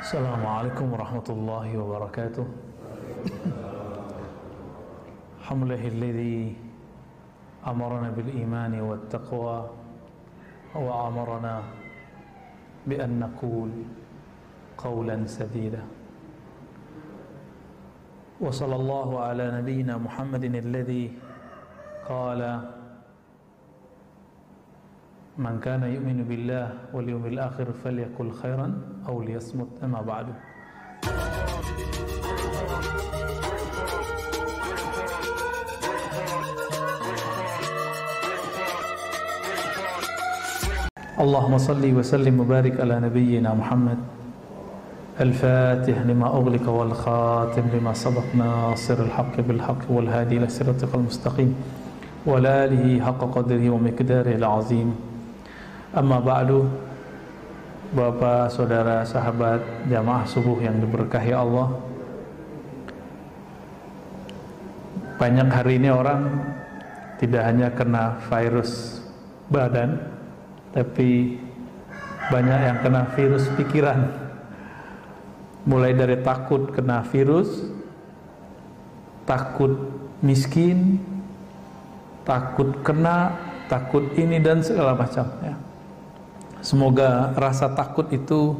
Assalamualaikum warahmatullahi wabarakatuh. Alhamdulillahilladzi amarna bil imani wat taqwa wa amarna bi an naqul qawlan sadida. Wa sallallahu ala nabiyyina Muhammadin alladzi qala Man kana yu'minu billah wal yawmil akhir falyakul khairan aw liyasmut. Amma ba'du. Allahumma salli wa sallim wa barik ala nabiyyina Muhammad al-fatih lima ughliqa wal khatim lima sabaq nasiril haqqi bil haqqi wal hadi ila siratal mustaqim wa ala alihi haqqa qadrihi wa miqdarihil azim. Amma ba'du. Bapak, saudara, sahabat jamaah subuh yang diberkahi Allah, banyak hari ini orang tidak hanya kena virus badan, tapi banyak yang kena virus pikiran. Mulai dari takut kena virus, takut miskin, takut kena, takut ini dan segala macam ya. Semoga rasa takut itu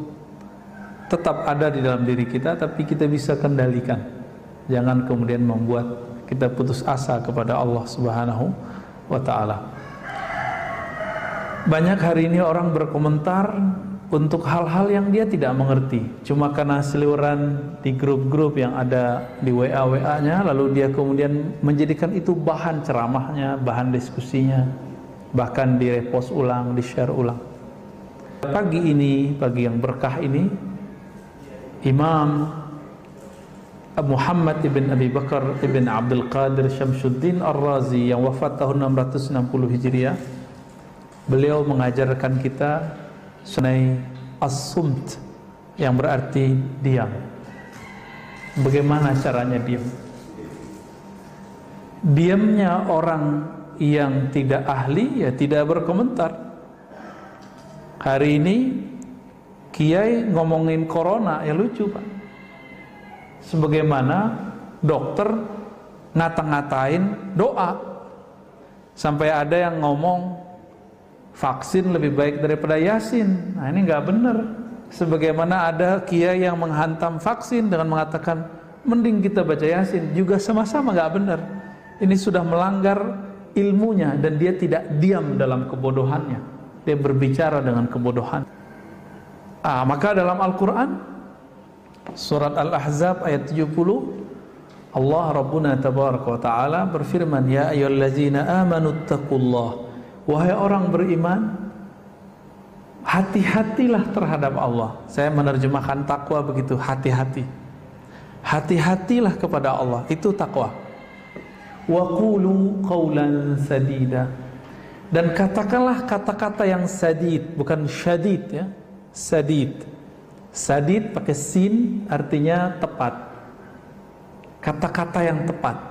tetap ada di dalam diri kita, tapi kita bisa kendalikan. Jangan kemudian membuat kita putus asa kepada Allah Subhanahu wa ta'ala. Banyak hari ini orang berkomentar untuk hal-hal yang dia tidak mengerti, cuma karena seliweran di grup-grup yang ada di WA-WA-nya, lalu dia kemudian menjadikan itu bahan ceramahnya, bahan diskusinya, bahkan di-repost ulang, di-share ulang. Pagi ini, pagi yang berkah ini, Imam Muhammad ibn Abi Bakar ibn Abdul Qadir Syamsuddin Ar-Razi yang wafat tahun 660 Hijriah, beliau mengajarkan kita sunai as-sumt, yang berarti diam. Bagaimana caranya diam? Diamnya orang yang tidak ahli, ya tidak berkomentar. Hari ini kiai ngomongin corona, ya lucu Pak. Sebagaimana dokter ngata-ngatain doa, sampai ada yang ngomong vaksin lebih baik daripada Yasin. Nah ini nggak benar. Sebagaimana ada kiai yang menghantam vaksin dengan mengatakan mending kita baca Yasin, juga sama-sama nggak benar. Ini sudah melanggar ilmunya dan dia tidak diam dalam kebodohannya. Dia berbicara dengan kebodohan. Maka dalam Al-Quran surat Al-Ahzab ayat 70, Allah Rabbuna Tabaraka wa Ta'ala berfirman, Ya ayyuhallazina amanu taqullah, wahai orang beriman, hati-hatilah terhadap Allah. Saya menerjemahkan takwa begitu, hati-hati. Hati-hatilah kepada Allah, itu takwa. Wa qulu qawlan sadida, dan katakanlah kata-kata yang sadid, bukan syadid ya. Sadid. Sadid pakai sin, artinya tepat. Kata-kata yang tepat.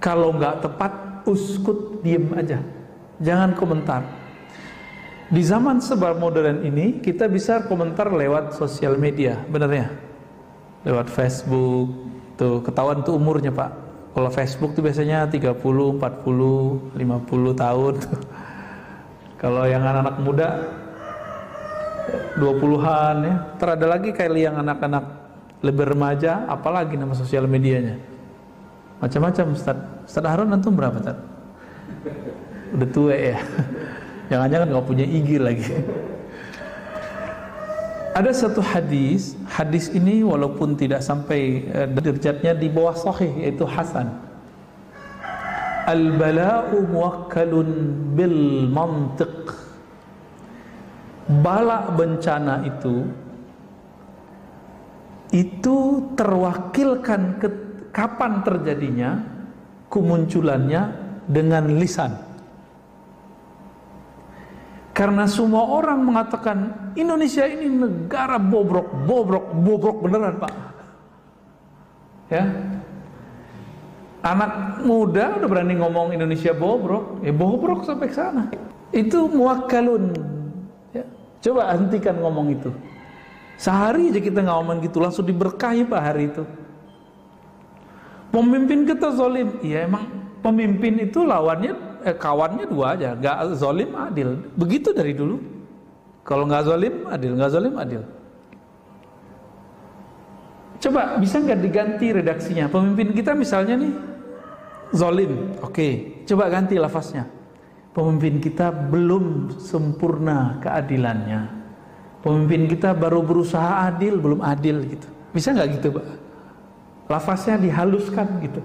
Kalau nggak tepat, uskut, diem aja. Jangan komentar. Di zaman serba modern ini, kita bisa komentar lewat sosial media, benar ya? Lewat Facebook, tuh ketahuan tuh umurnya Pak. Kalau Facebook tuh biasanya 30, 40, 50 tahun. Kalau yang anak-anak muda 20-an ya. Terada lagi kayak yang anak-anak lebih remaja, apalagi nama sosial medianya. Macam-macam Ustaz. Ustaz Harun antum berapa Ustaz? Udah tua ya. Jangan-jangan nggak punya IG lagi. Ada satu hadis ini walaupun tidak sampai derajatnya di bawah sahih, yaitu hasan. Al-bala'u muwakkalun bil mantiq. Bala bencana itu terwakilkan kapan terjadinya, kemunculannya dengan lisan. Karena semua orang mengatakan Indonesia ini negara bobrok beneran Pak. Ya, anak muda udah berani ngomong Indonesia bobrok, ya bobrok sampai ke sana. Itu muwakkalun. Ya. Coba hentikan ngomong itu. Sehari aja kita ngomong gitu langsung diberkahi Pak hari itu. Pemimpin kita zalim, iya emang pemimpin itu lawannya kawannya dua aja, nggak zalim adil. Begitu dari dulu. Kalau nggak zalim adil, nggak zalim adil. Coba bisa nggak diganti redaksinya? Pemimpin kita misalnya nih zalim, oke. Coba ganti lafaznya. Pemimpin kita belum sempurna keadilannya. Pemimpin kita baru berusaha adil, belum adil gitu. Bisa nggak gitu Pak? Lafaznya dihaluskan gitu.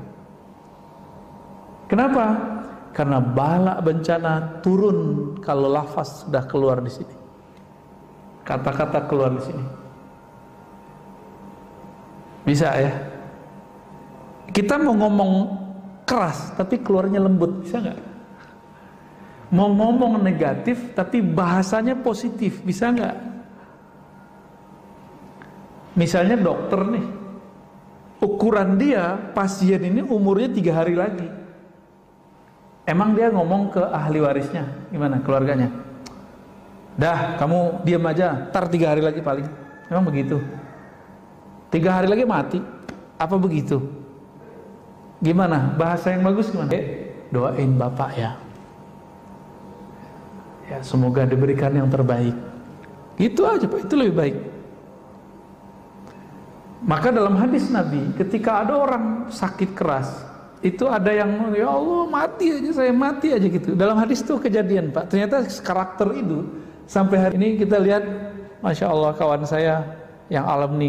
Kenapa? Karena bala bencana turun kalau lafaz sudah keluar di sini. Kata-kata keluar di sini. Bisa ya? Kita mau ngomong keras tapi keluarnya lembut, bisa nggak? Mau ngomong negatif tapi bahasanya positif, bisa nggak? Misalnya dokter nih, ukuran dia pasien ini umurnya 3 hari lagi. Emang dia ngomong ke ahli warisnya, gimana keluarganya? Dah, kamu diam aja, ntar 3 hari lagi paling. Emang begitu? 3 hari lagi mati, apa begitu? Gimana? Bahasa yang bagus gimana? Doain bapak ya. Ya semoga diberikan yang terbaik. Itu aja Pak, itu lebih baik. Maka dalam hadis Nabi, ketika ada orang sakit keras, itu ada yang ya Allah mati aja, saya mati aja gitu. Dalam hadis itu kejadian Pak. Ternyata karakter itu sampai hari ini kita lihat, Masya Allah kawan saya yang alumni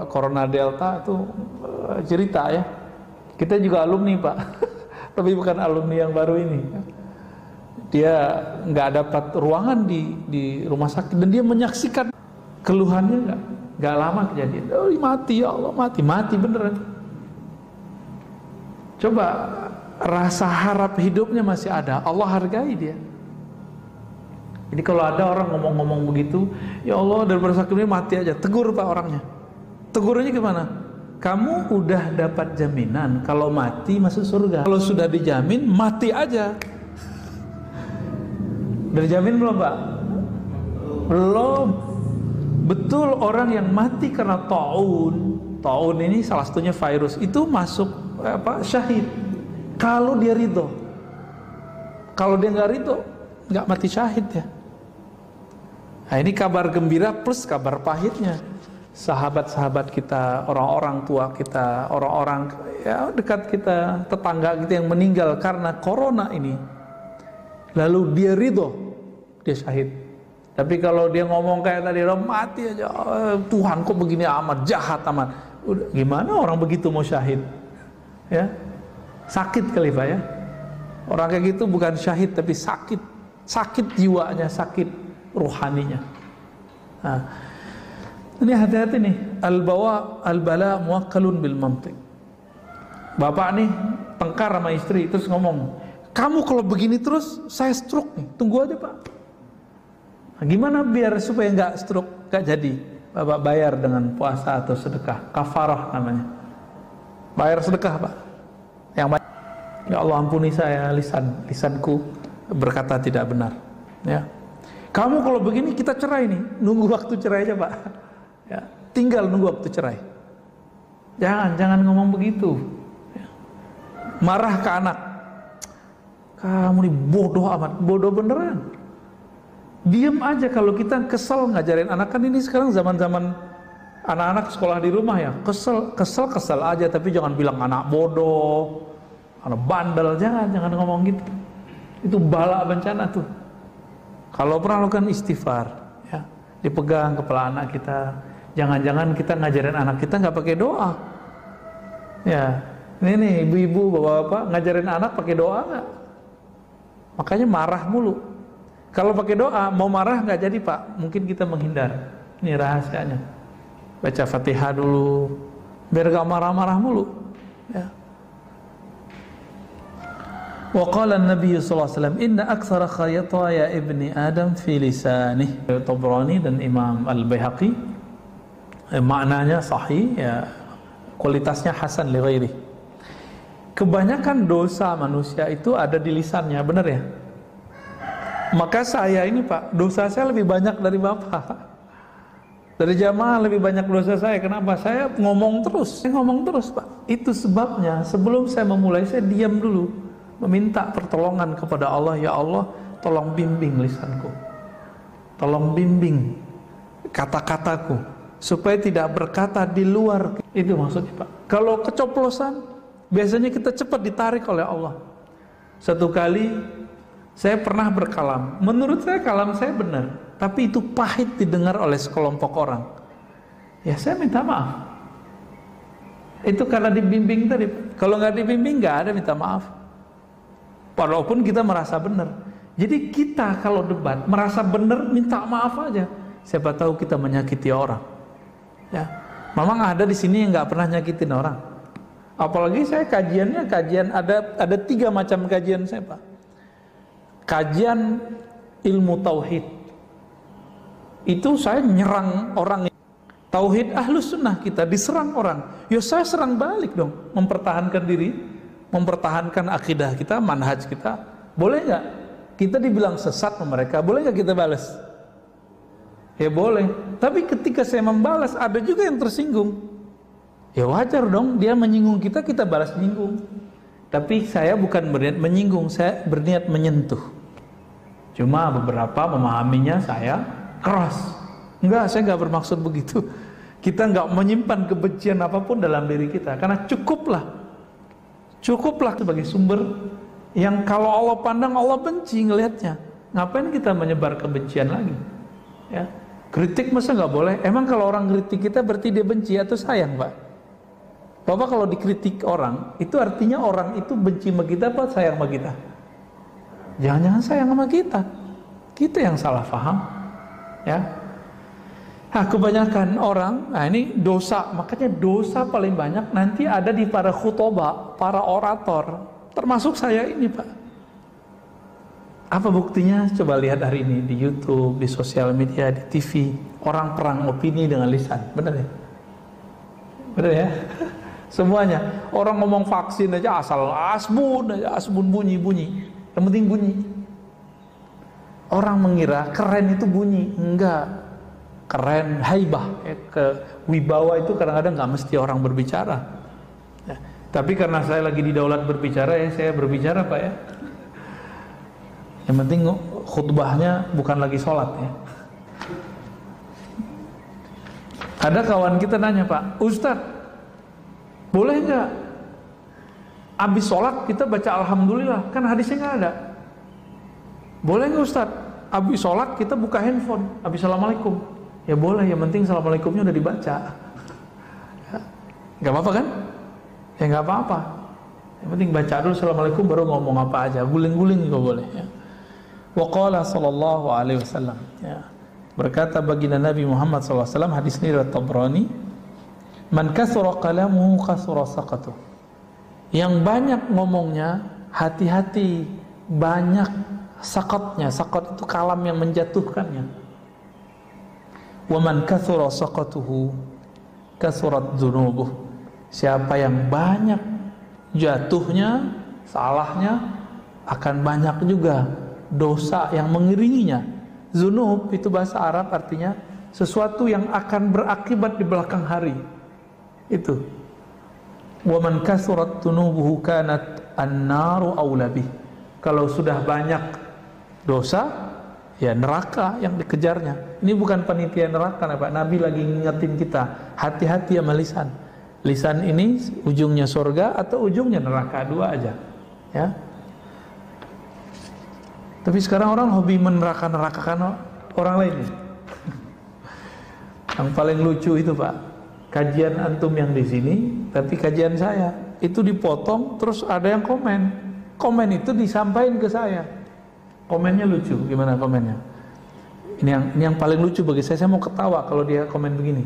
Corona Delta itu cerita ya. Kita juga alumni Pak, tapi bukan alumni yang baru ini. Dia nggak dapat ruangan di rumah sakit dan dia menyaksikan keluhannya nggak lama kejadian. Oh mati ya Allah, mati beneran. Coba rasa harap hidupnya masih ada, Allah hargai dia. Jadi kalau ada orang ngomong-ngomong begitu, ya Allah daripada sakit ini mati aja, tegur Pak orangnya. Tegurnya gimana? Kamu udah dapat jaminan kalau mati masuk surga. Kalau sudah dijamin mati aja. Udah dijamin belum Pak? Belum. Betul orang yang mati karena taun ini salah satunya virus itu masuk syahid. Kalau dia ridho. Kalau dia nggak ridho, nggak mati syahid ya. Nah ini kabar gembira plus kabar pahitnya. Sahabat-sahabat kita, orang-orang tua kita, orang-orang ya dekat kita, tetangga kita yang meninggal karena corona ini. Lalu dia ridho, dia syahid. Tapi kalau dia ngomong kayak tadi, mati aja, Tuhan kok begini amat, jahat amat. Udah, gimana orang begitu mau syahid? Ya, sakit kali Pak ya. Orang kayak gitu bukan syahid tapi sakit jiwanya, sakit rohaninya. Nah, ini hati-hati nih. Al-bala muwakkalun bil mantiq. Bapak nih tengkar sama istri terus ngomong, kamu kalau begini terus saya stroke nih. Tunggu aja Pak. Nah, gimana biar supaya nggak stroke, nggak jadi? Bapak bayar dengan puasa atau sedekah, kafarah namanya. Bayar sedekah Pak. Yang baik. Ya Allah ampuni saya lisanku berkata tidak benar. Ya. Kamu kalau begini kita cerai nih, nunggu waktu cerai aja Pak. Ya, tinggal nunggu waktu cerai. Jangan ngomong begitu. Ya. Marah ke anak. Kamu nih bodoh amat, bodoh beneran. Diam aja kalau kita kesel ngajarin anak, kan ini sekarang zaman-zaman anak-anak sekolah di rumah ya, kesel aja, tapi jangan bilang anak bodoh, anak bandel, jangan ngomong gitu. Itu bala bencana tuh. Kalau pernah lakukan istighfar, ya, dipegang kepala anak kita. Jangan-jangan kita ngajarin anak kita nggak pakai doa. Ya, ini nih ibu-ibu, bapak-bapak ngajarin anak pakai doa nggak? Makanya marah mulu. Kalau pakai doa mau marah nggak jadi Pak. Mungkin kita menghindar. Ini rahasianya. Baca Fatihah dulu, biar gak marah-marah mulu. Ya. Wa qala an-nabiy sallallahu alaihi wasallam inna aktsara khayataya ibni adam fi lisanih. Tabrani dan Imam Al-Baihaqi. Maknanya sahih ya, kualitasnya hasan li ghairi. Kebanyakan dosa manusia itu ada di lisannya, benar ya? Maka saya ini Pak, dosa saya lebih banyak dari Bapak. Dari jamaah lebih banyak dosa saya. Kenapa? Saya ngomong terus. Saya ngomong terus, Pak. Itu sebabnya sebelum saya memulai, saya diam dulu, meminta pertolongan kepada Allah. Ya Allah, tolong bimbing lisanku, tolong bimbing kata-kataku, supaya tidak berkata di luar. Itu maksudnya, Pak. Kalau kecoplosan, biasanya kita cepat ditarik oleh Allah. Satu kali saya pernah berkalam, menurut saya kalam saya benar, tapi itu pahit didengar oleh sekelompok orang. Ya saya minta maaf. Itu karena dibimbing tadi. Kalau nggak dibimbing nggak ada minta maaf. Walaupun kita merasa benar. Jadi kita kalau debat merasa benar, minta maaf aja. Siapa tahu kita menyakiti orang. Ya, memang ada di sini yang nggak pernah nyakitin orang. Apalagi saya kajiannya ada 3 macam kajian saya, Pak. Kajian ilmu tauhid. Itu saya nyerang orang. Tauhid ahlus sunnah kita diserang orang, ya saya serang balik dong, mempertahankan diri, mempertahankan akidah kita, manhaj kita. Boleh nggak kita dibilang sesat sama mereka? Boleh nggak kita balas? Ya boleh. Tapi ketika saya membalas, ada juga yang tersinggung. Ya wajar dong, dia menyinggung kita, kita balas menyinggung. Tapi saya bukan berniat menyinggung, saya berniat menyentuh. Cuma beberapa memahaminya saya keras. Enggak, saya enggak bermaksud begitu. Kita enggak menyimpan kebencian apapun dalam diri kita, karena cukuplah sebagai sumber yang kalau Allah pandang Allah benci ngelihatnya. Ngapain kita menyebar kebencian lagi? Ya, kritik masa enggak boleh? Emang kalau orang kritik kita berarti dia benci atau sayang, Pak? Bapak kalau dikritik orang, itu artinya orang itu benci sama kita apa sayang sama kita? Jangan-jangan sayang sama kita. Kita yang salah paham. Ya. Nah, kebanyakan orang, nah ini dosa, makanya dosa paling banyak nanti ada di para khutbah, para orator, termasuk saya ini, Pak. Apa buktinya? Coba lihat hari ini di YouTube, di sosial media, di TV, orang perang opini dengan lisan, benar ya? Benar ya? Semuanya, orang ngomong vaksin aja asal asbun bunyi, yang penting bunyi. Orang mengira keren itu bunyi, enggak. Keren, haibah, kewibawa itu kadang-kadang nggak mesti orang berbicara. Ya, tapi karena saya lagi di daulat berbicara, ya saya berbicara, Pak ya. Yang penting khutbahnya bukan lagi sholat ya. Ada kawan kita nanya, Pak, Ustadz, boleh nggak abis sholat kita baca alhamdulillah? Kan hadisnya nggak ada. Boleh nggak Ustadz, abis sholat kita buka handphone, abis assalamualaikum? Ya boleh, yang penting assalamualaikumnya udah dibaca. Ya, nggak apa-apa kan? Ya nggak apa-apa. Yang penting baca dulu assalamualaikum baru ngomong apa aja, guling-guling juga boleh. Ya. Wa qala sallallahu alaihi wasallam. Ya. Berkata baginda Nabi Muhammad sallallahu alaihi wasallam, hadis ini riwayat Tabrani, man kasura kalamuhu kasura saqatuh. Yang banyak ngomongnya, hati-hati, banyak sakatnya. Sakat itu kalam yang menjatuhkannya. Wa man kathura saqatuhu kathurat dzunubuh. Siapa yang banyak jatuhnya, salahnya, akan banyak juga dosa yang mengiringinya. Dzunub itu bahasa Arab artinya sesuatu yang akan berakibat di belakang hari. Itu. Wa man kathurat dzunubuhu kanat an-naru aula bih. Kalau sudah banyak dosa, ya neraka yang dikejarnya. Ini bukan panitia neraka, Pak. Nabi lagi ngingetin kita, hati-hati sama lisan. Lisan ini ujungnya surga atau ujungnya neraka, dua aja. Ya. Tapi sekarang orang hobi meneraka-nerakakan orang lain. Yang paling lucu itu, Pak, kajian antum yang di sini, tapi kajian saya itu dipotong, terus ada yang komen. Komen itu disampaikan ke saya. Komennya lucu, gimana komennya? Ini yang paling lucu bagi saya mau ketawa kalau dia komen begini.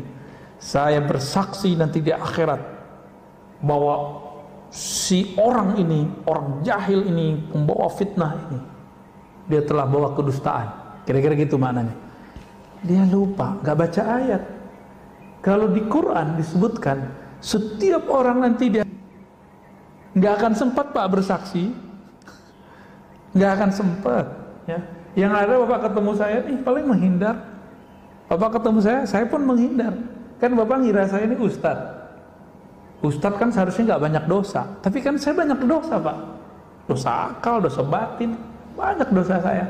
Saya bersaksi nanti di akhirat bahwa si orang ini, orang jahil ini, pembawa fitnah ini, dia telah bawa kedustaan. Kira-kira gitu maknanya. Dia lupa, gak baca ayat. Kalau di Quran disebutkan, setiap orang nanti dia gak akan sempat, Pak, bersaksi. Gak akan sempat ya. Yang ada Bapak ketemu saya nih paling menghindar. Bapak ketemu saya pun menghindar. Kan Bapak ngira saya ini ustadz. Ustadz kan seharusnya nggak banyak dosa, tapi kan saya banyak dosa, Pak. Dosa akal, dosa batin, banyak dosa saya.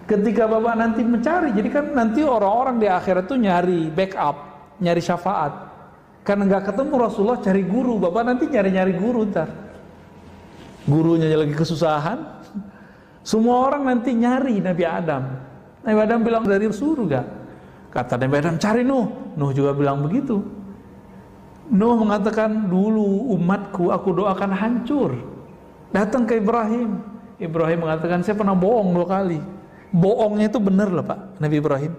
Ketika Bapak nanti mencari, jadi kan nanti orang-orang di akhirat tuh nyari backup, nyari syafaat. Karena nggak ketemu Rasulullah, cari guru. Bapak nanti nyari-nyari guru ntar. Gurunya lagi kesusahan. Semua orang nanti nyari Nabi Adam. Nabi Adam bilang dari surga. Kata Nabi Adam, cari Nuh. Nuh juga bilang begitu. Nuh mengatakan, dulu umatku aku doakan hancur. Datang ke Ibrahim. Ibrahim mengatakan, saya pernah bohong 2 kali. Bohongnya itu benar loh Pak, Nabi Ibrahim.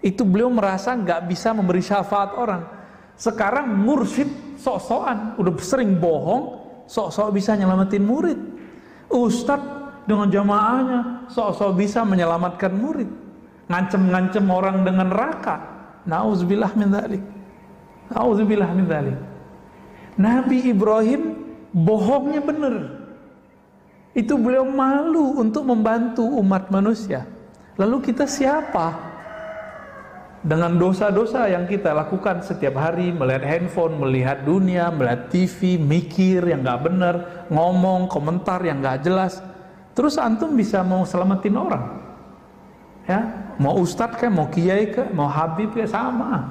Itu beliau merasa nggak bisa memberi syafaat orang. Sekarang mursyid sok-sokan, udah sering bohong, sok-sok bisa nyelamatin murid. Ustadz dengan jamaahnya sok-sok bisa menyelamatkan murid. Ngancem-ngancem orang dengan neraka. Nauzubillah min dzalik. Nauzubillah min dzalik. Nabi Ibrahim bohongnya benar. Itu beliau malu untuk membantu umat manusia. Lalu kita siapa? Dengan dosa-dosa yang kita lakukan setiap hari, melihat handphone, melihat dunia, melihat TV, mikir yang gak benar, ngomong, komentar yang gak jelas. Terus antum bisa mau selamatin orang? Ya, mau ustadz kayak, mau kiai kayak, mau habib kayak, sama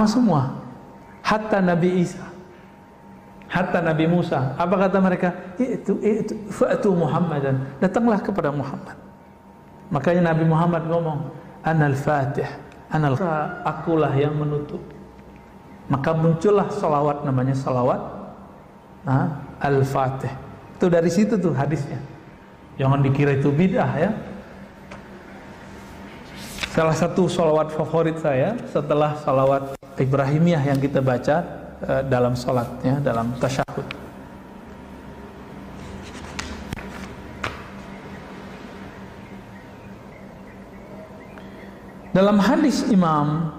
semua. Hatta Nabi Isa, hatta Nabi Musa, apa kata mereka? Itu fa'tu Muhammadan, datanglah kepada Muhammad. Makanya Nabi Muhammad ngomong, Anal Fatih, akulah yang menutup. Maka muncullah salawat, namanya salawat Al-Fatih. Itu dari situ tuh hadisnya. Jangan dikira itu bid'ah ya. Salah satu salawat favorit saya setelah salawat Ibrahimiyah yang kita baca dalam salatnya, dalam tasyahud. Dalam hadis Imam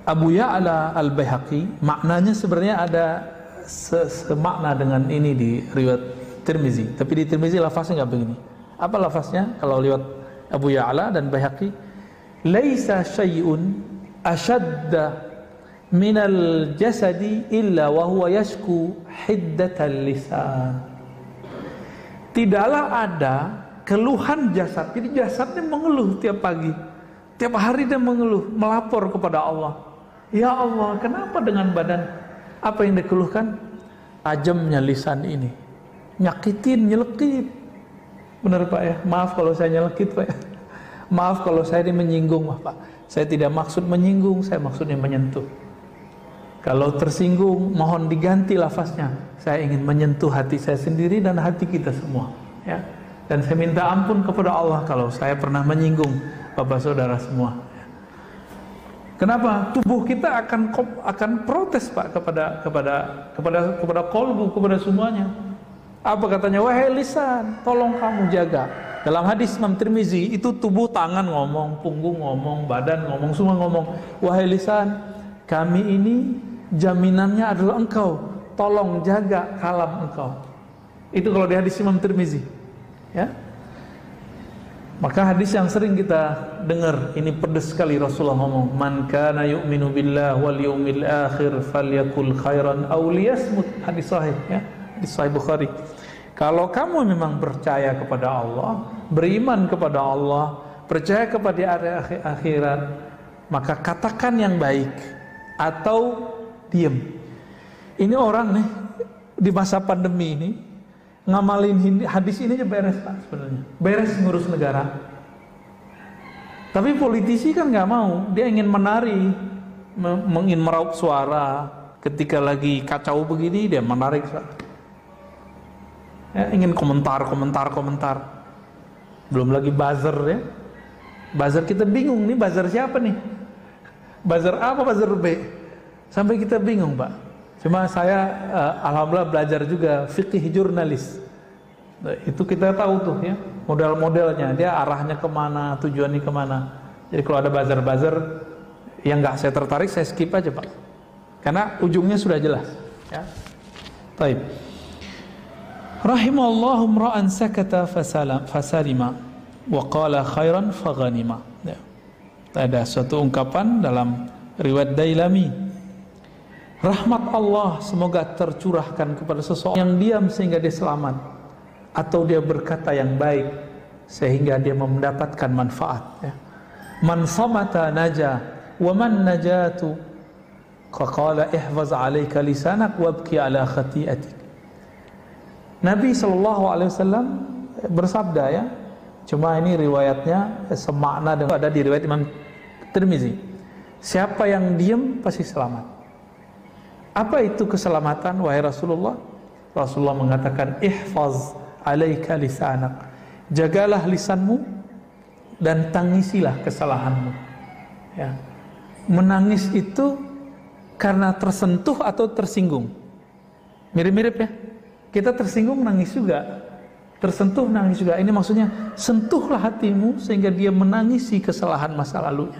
Abu Ya'la Al-Baihaqi, maknanya sebenarnya ada semakna dengan ini di riwayat Tirmizi, tapi di Tirmizi lafaznya nggak begini. Apa lafaznya? Kalau lewat Abu Ya'la dan Baihaqi, laisa syai'un ashadda minal jasadi illa wa huwa yashku hiddatal lisan. Tidaklah ada keluhan jasad. Jadi jasadnya mengeluh tiap pagi, tiap hari dia mengeluh, melapor kepada Allah. Ya Allah, kenapa dengan badan? Apa yang dikeluhkan? Tajamnya lisan ini, nyakitin, nyelekit. Benar Pak ya? Maaf kalau saya nyelekit Pak ya. Maaf kalau saya ini menyinggung Pak. Saya tidak maksud menyinggung, saya maksudnya menyentuh. Kalau tersinggung, mohon diganti lafaznya. Saya ingin menyentuh hati saya sendiri dan hati kita semua ya. Dan saya minta ampun kepada Allah kalau saya pernah menyinggung Bapak Saudara semua. Kenapa? Tubuh kita akan protes Pak kepada kolbu, kepada semuanya. Apa katanya? Wahai lisan, tolong kamu jaga. Dalam hadis Imam Tirmizi itu tubuh, tangan ngomong, punggung ngomong, badan ngomong, semua ngomong. Wahai lisan, kami ini jaminannya adalah engkau. Tolong jaga kalam engkau. Itu kalau di hadis Imam Tirmizi. Ya. Maka hadis yang sering kita dengar, ini pedes sekali Rasulullah ngomong, man kana yu'minu billahi wal yawmil akhir falyakul khairan aw liyasmut. Hadis sahih ya, hadis sahih Bukhari. Kalau kamu memang percaya kepada Allah, beriman kepada Allah, percaya kepada hari akhirat, maka katakan yang baik atau diam. Ini orang nih di masa pandemi ini ngamalin hadis ini aja beres Pak sebenarnya. Beres ngurus negara. Tapi politisi kan nggak mau, dia ingin menari, ingin meraup suara. Ketika lagi kacau begini dia menarik suara. Ya, ingin komentar. Belum lagi buzzer ya. Buzzer kita bingung nih, buzzer siapa nih? Buzzer A apa buzzer B? Sampai kita bingung Pak. Cuma saya alhamdulillah belajar juga fikih jurnalis. Nah, itu kita tahu tuh ya model-modelnya, dia arahnya kemana, tujuannya kemana. Jadi kalau ada buzzer-buzzer yang nggak saya tertarik, saya skip aja Pak. Karena ujungnya sudah jelas. Ya. Baik. Rahimallahu mra'an sakata fasalima. wa qala khairan faghanima. Ya. Ada suatu ungkapan dalam riwayat Dailami, rahmat Allah semoga tercurahkan kepada seseorang yang diam sehingga dia selamat, atau dia berkata yang baik sehingga dia mendapatkan manfaat. Ya. Man samata naja wa man najatu qala ihfaz alayka lisanak wabki ala khati'atik. Nabi SAW bersabda, ya, cuma ini riwayatnya semakna dengan ada di riwayat Imam Tirmizi, siapa yang diam pasti selamat. Apa itu keselamatan wahai Rasulullah? Rasulullah mengatakan ihfaz alaika lisanak, jagalah lisanmu dan tangisilah kesalahanmu. Ya. Menangis itu karena tersentuh atau tersinggung. Mirip-mirip ya. Kita tersinggung nangis juga, tersentuh nangis juga. Ini maksudnya sentuhlah hatimu sehingga dia menangisi kesalahan masa lalunya.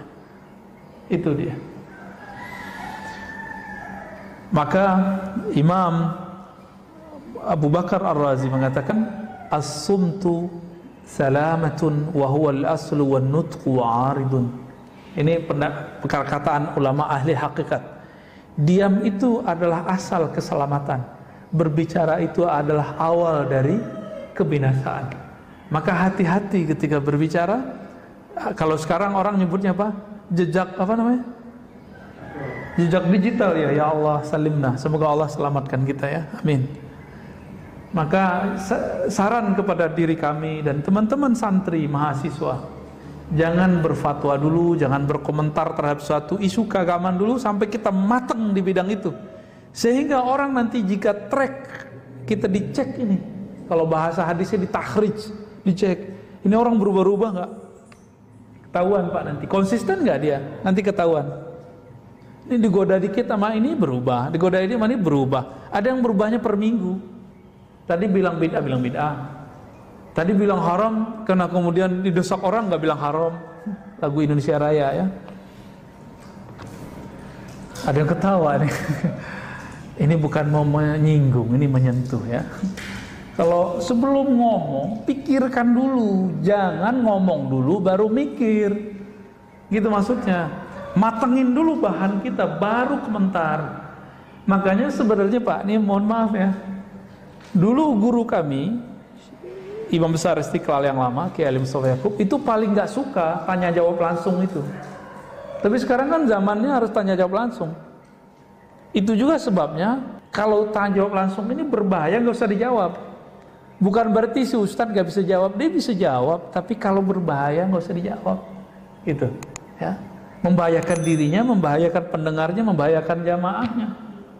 Itu dia. Maka Imam Abu Bakar Ar-Razi mengatakan as-sumtu salamatun wa huwa al-aslu wan nutqu 'aridun. Ini perkataan ulama ahli hakikat. Diam itu adalah asal keselamatan. Berbicara itu adalah awal dari kebinasaan. Maka hati-hati ketika berbicara. Kalau sekarang orang nyebutnya apa? Jejak apa namanya? Jejak digital ya. Ya Allah salimna. Semoga Allah selamatkan kita ya. Amin. Maka saran kepada diri kami dan teman-teman santri mahasiswa, jangan berfatwa dulu, jangan berkomentar terhadap suatu isu keagamaan dulu sampai kita matang di bidang itu, sehingga orang nanti jika track kita dicek ini, kalau bahasa hadisnya ditakhrij, dicek ini orang berubah-ubah nggak, ketahuan Pak nanti konsisten nggak dia, nanti ketahuan. Ini digoda dikit sama ini berubah, digoda ini sama ini berubah. Ada yang berubahnya per minggu. Tadi bilang bid'ah. Tadi bilang haram, karena kemudian didesak orang nggak bilang haram. Lagu Indonesia Raya ya. Ada yang ketawa nih. Ini bukan mau menyinggung, ini menyentuh ya. Kalau sebelum ngomong, pikirkan dulu. Jangan ngomong dulu baru mikir. Gitu maksudnya. Matengin dulu bahan kita, baru komentar. Makanya sebenarnya Pak, ini mohon maaf ya. Dulu guru kami, Imam Besar Istiqlal yang lama, Kiai Ali Mustafa Yaqub, itu paling gak suka tanya jawab langsung itu. Tapi sekarang kan zamannya harus tanya jawab langsung. Itu juga sebabnya kalau tanya jawab langsung ini berbahaya, gak usah dijawab. Bukan berarti si Ustadz gak bisa jawab, dia bisa jawab, tapi kalau berbahaya gak usah dijawab. Itu, ya. Membahayakan dirinya, membahayakan pendengarnya, membahayakan jamaahnya,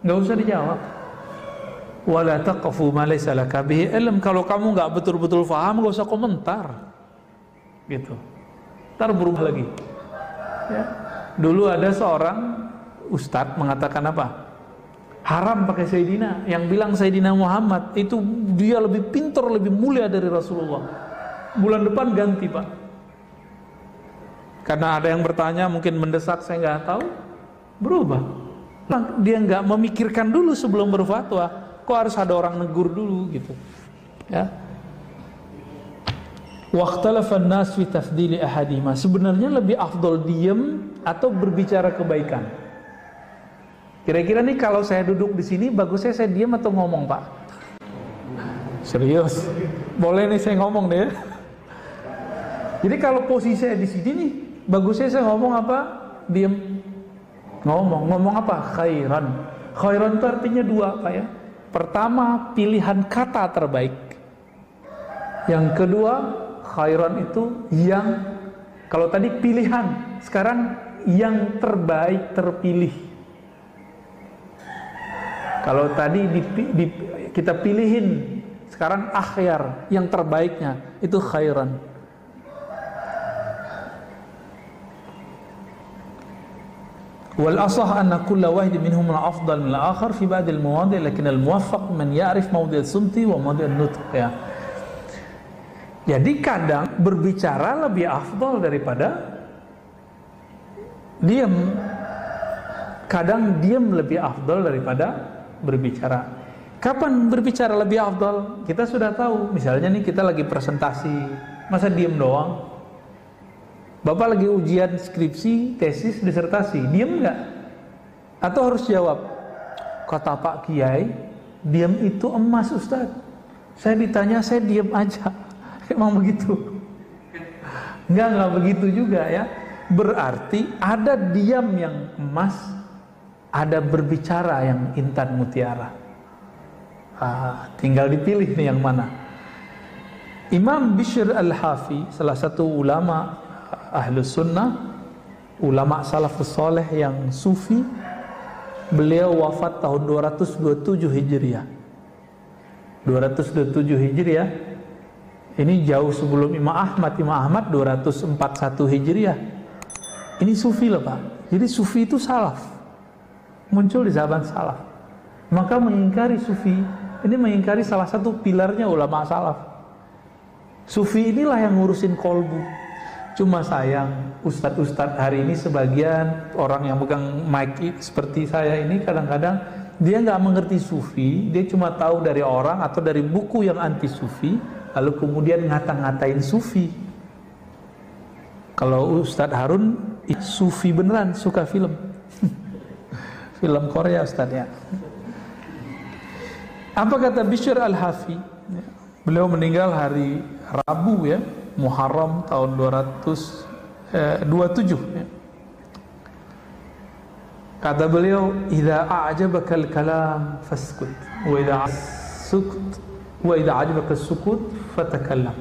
gak usah dijawab. Wala taqfu ma laysa laka bihi ilm. Kalau kamu nggak betul-betul paham, nggak usah komentar. Gitu. Ntar berubah lagi. Ya. Dulu ada seorang ustadz mengatakan apa? Haram pakai Sayyidina. Yang bilang Sayyidina Muhammad itu dia lebih pintar, lebih mulia dari Rasulullah. Bulan depan ganti Pak. Karena ada yang bertanya, mungkin mendesak, saya nggak tahu. Berubah. Dia nggak memikirkan dulu sebelum berfatwa. Kok harus ada orang negur dulu gitu, ya. Waqtalafan nas fi tafdili ahadima. Sebenarnya lebih afdol diam atau berbicara kebaikan. Kira-kira nih kalau saya duduk di sini, bagusnya saya diam atau ngomong Pak? Serius? Boleh nih saya ngomong deh. Jadi kalau posisi saya di sini nih, bagusnya saya ngomong apa? Diam. Ngomong apa? Khairan. Khairan itu artinya dua Pak ya. Pertama, pilihan kata terbaik. Yang kedua, khairan itu yang, kalau tadi pilihan, sekarang yang terbaik terpilih. Kalau tadi kita pilihin, sekarang akhyar, yang terbaiknya itu khairan. Wal asah anna kulla wahidin minhum afdal min al-akhar fi ba'd al-mawadi' lakin al-muwaffaq man ya'rif mawdi' as-sumti wa mawdi' an-nutq ya. Jadi kadang berbicara lebih afdal daripada diam. Kadang diam lebih afdal daripada berbicara. Kapan berbicara lebih afdal? Kita sudah tahu. Misalnya nih kita lagi presentasi Masa diem doang? Bapak lagi ujian skripsi, tesis, disertasi, diem nggak? Atau harus jawab? Kata Pak Kiai, diem itu emas Ustaz. Saya ditanya, saya diem aja. Emang begitu? Enggak begitu juga ya. Berarti ada diam yang emas, ada berbicara yang intan mutiara. Tinggal dipilih nih yang mana. Imam Bishr al-Hafi, salah satu ulama Ahlus Sunnah, ulama salafus soleh yang sufi, beliau wafat tahun 227 Hijriah. 227 Hijriah. Ini jauh sebelum Imam Ahmad. Imam Ahmad 241 Hijriah. Ini sufi loh Pak. Jadi sufi itu salaf, muncul di zaman salaf. Maka mengingkari sufi, ini mengingkari salah satu pilarnya ulama salaf. Sufi inilah yang ngurusin kolbu. Cuma sayang, ustadz-ustadz hari ini sebagian orang yang pegang mic seperti saya ini kadang-kadang dia nggak mengerti sufi, dia cuma tahu dari orang atau dari buku yang anti sufi, lalu kemudian ngata-ngatain sufi. Kalau Ustadz Harun sufi beneran, suka film film Korea Ustadznya. Apa kata Bishr al-Hafi? Beliau meninggal hari Rabu ya, Muharram tahun 227 ya. Kata beliau, "Idza a'jabakal kalam faskut, wa idza a'jabaka sukut fatakallam."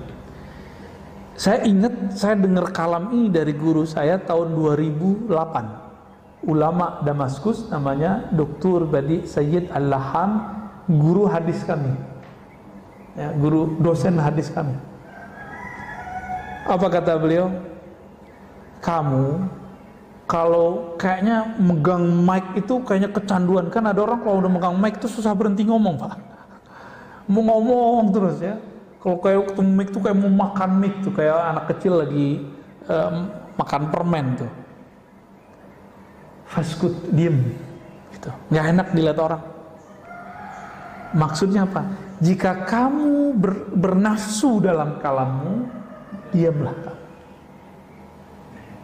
Saya ingat saya dengar kalam ini dari guru saya tahun 2008. Ulama Damaskus namanya Dr. Badi Sayyid Al-Laham, guru hadis kami. Ya, guru dosen hadis kami. Apa kata beliau? Kamu kalau kayaknya megang mic itu kayaknya kecanduan. Kan ada orang kalau udah megang mic itu susah berhenti ngomong Pak. Mau ngomong terus ya. Kalau kayak ketemu mic tuh kayak mau makan mic tuh, kayak anak kecil lagi makan permen tuh. Faskut, diem gitu. Nggak enak dilihat orang. Maksudnya apa? Jika kamu bernafsu dalam kalammu, diamlah kamu.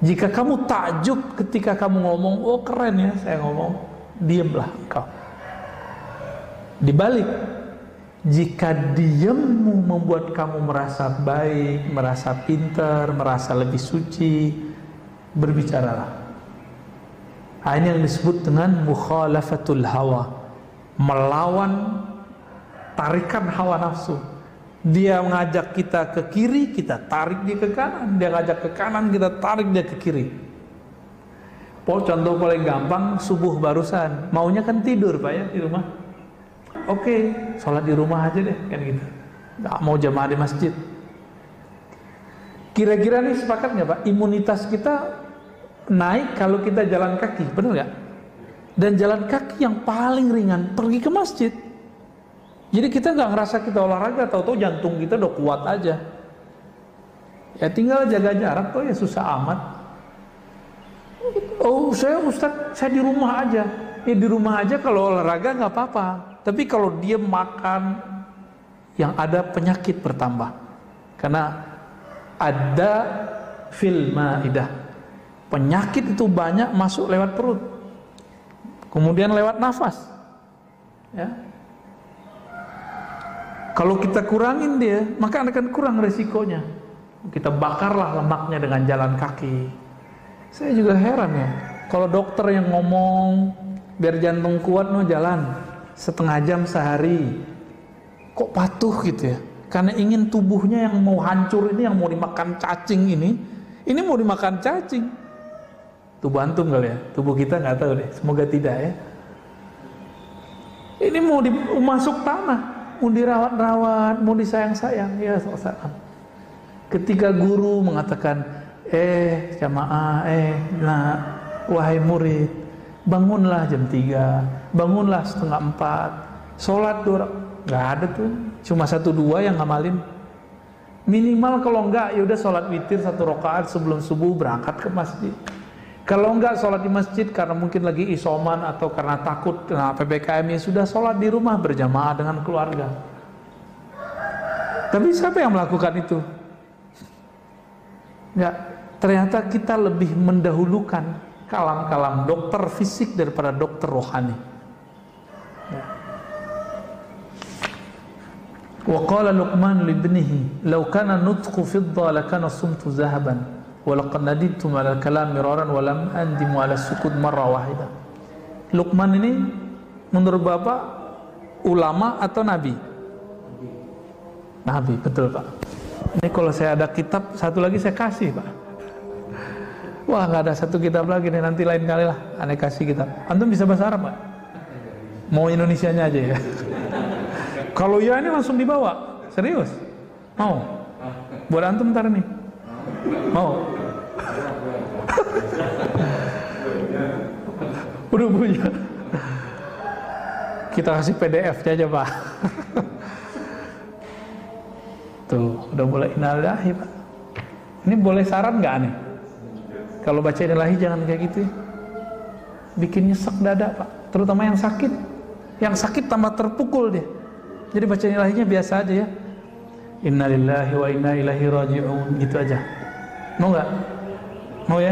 Jika kamu takjub ketika kamu ngomong, oh keren ya saya ngomong, diamlah engkau. Dibalik, jika diammu membuat kamu merasa baik, merasa pintar, merasa lebih suci, berbicaralah. Ini yang disebut dengan mukhalafatul hawa, melawan tarikan hawa nafsu. Dia mengajak kita ke kiri, kita tarik dia ke kanan. Dia ngajak ke kanan, kita tarik dia ke kiri. Contoh paling gampang, subuh barusan, maunya kan tidur Pak ya di rumah. Oke, sholat di rumah aja deh, kan gitu. Nggak mau jamaah di masjid. Kira-kira nih sepakat nggak Pak? Imunitas kita naik kalau kita jalan kaki, benar nggak? Dan jalan kaki yang paling ringan, pergi ke masjid. Jadi kita nggak ngerasa kita olahraga, tahu-tahu jantung kita udah kuat aja. Ya tinggal jaga jarak tuh ya susah amat. Oh saya Ustadz, saya di rumah aja. Ya di rumah aja kalau olahraga nggak apa-apa. Tapi kalau dia makan, yang ada penyakit bertambah. Karena ada fil maidah. Penyakit itu banyak masuk lewat perut. Kemudian lewat nafas. Ya. Kalau kita kurangin dia, maka akan kurang resikonya. Kita bakarlah lemaknya dengan jalan kaki. Saya juga heran ya, kalau dokter yang ngomong biar jantung kuat no jalan setengah jam sehari, kok patuh gitu ya? Karena ingin tubuhnya yang mau hancur ini, yang mau dimakan cacing ini mau dimakan cacing. Tubuh antum kali ya, tubuh kita nggak tahu deh, semoga tidak ya. Ini mau masuk tanah, mau dirawat-rawat, mau disayang-sayang, ya soal. Ketika guru mengatakan, jamaah, nah, wahai murid, bangunlah jam 3, bangunlah setengah 4, sholat 2, nggak ada tuh, cuma 1-2 yang ngamalin. Minimal kalau enggak, yaudah sholat witir 1 rakaat sebelum subuh berangkat ke masjid. Kalau enggak sholat di masjid karena mungkin lagi isoman atau karena takut kena PPKM, ya sudah sholat di rumah berjamaah dengan keluarga. Tapi siapa yang melakukan itu? Enggak, ternyata kita lebih mendahulukan kalam-kalam dokter fisik daripada dokter rohani. Ya. Wa qala Luqman li ibnihi law kana nutqu fidda lakana sumtu zahaban wa laqad nadimtu ala al-kalam miraran wa lam andimu ala sukut marra wahida. Luqman ini menurut Bapak ulama atau nabi? Nabi, betul Pak. Ini kalau saya ada kitab satu lagi saya kasih Pak. Wah, nggak ada satu kitab lagi nih, nanti lain kali lah aneh kasih kitab. Antum bisa bahasa Arab Pak? Mau Indonesianya aja ya? Kalau ya ini langsung dibawa, serius? Mau? Buat antum ntar nih? Mau? Udah punya. Kita kasih PDF aja Pak. Tuh, udah mulai innalillahi Pak. Ini boleh saran nggak nih? Kalau baca innalillahi jangan kayak gitu ya. Bikin nyesek dada Pak. Terutama yang sakit. Yang sakit tambah terpukul dia. Jadi baca innalillahinya biasa aja ya. Innalillahi wa inna ilaihi raji'un, gitu aja. Mau nggak? Mau ya?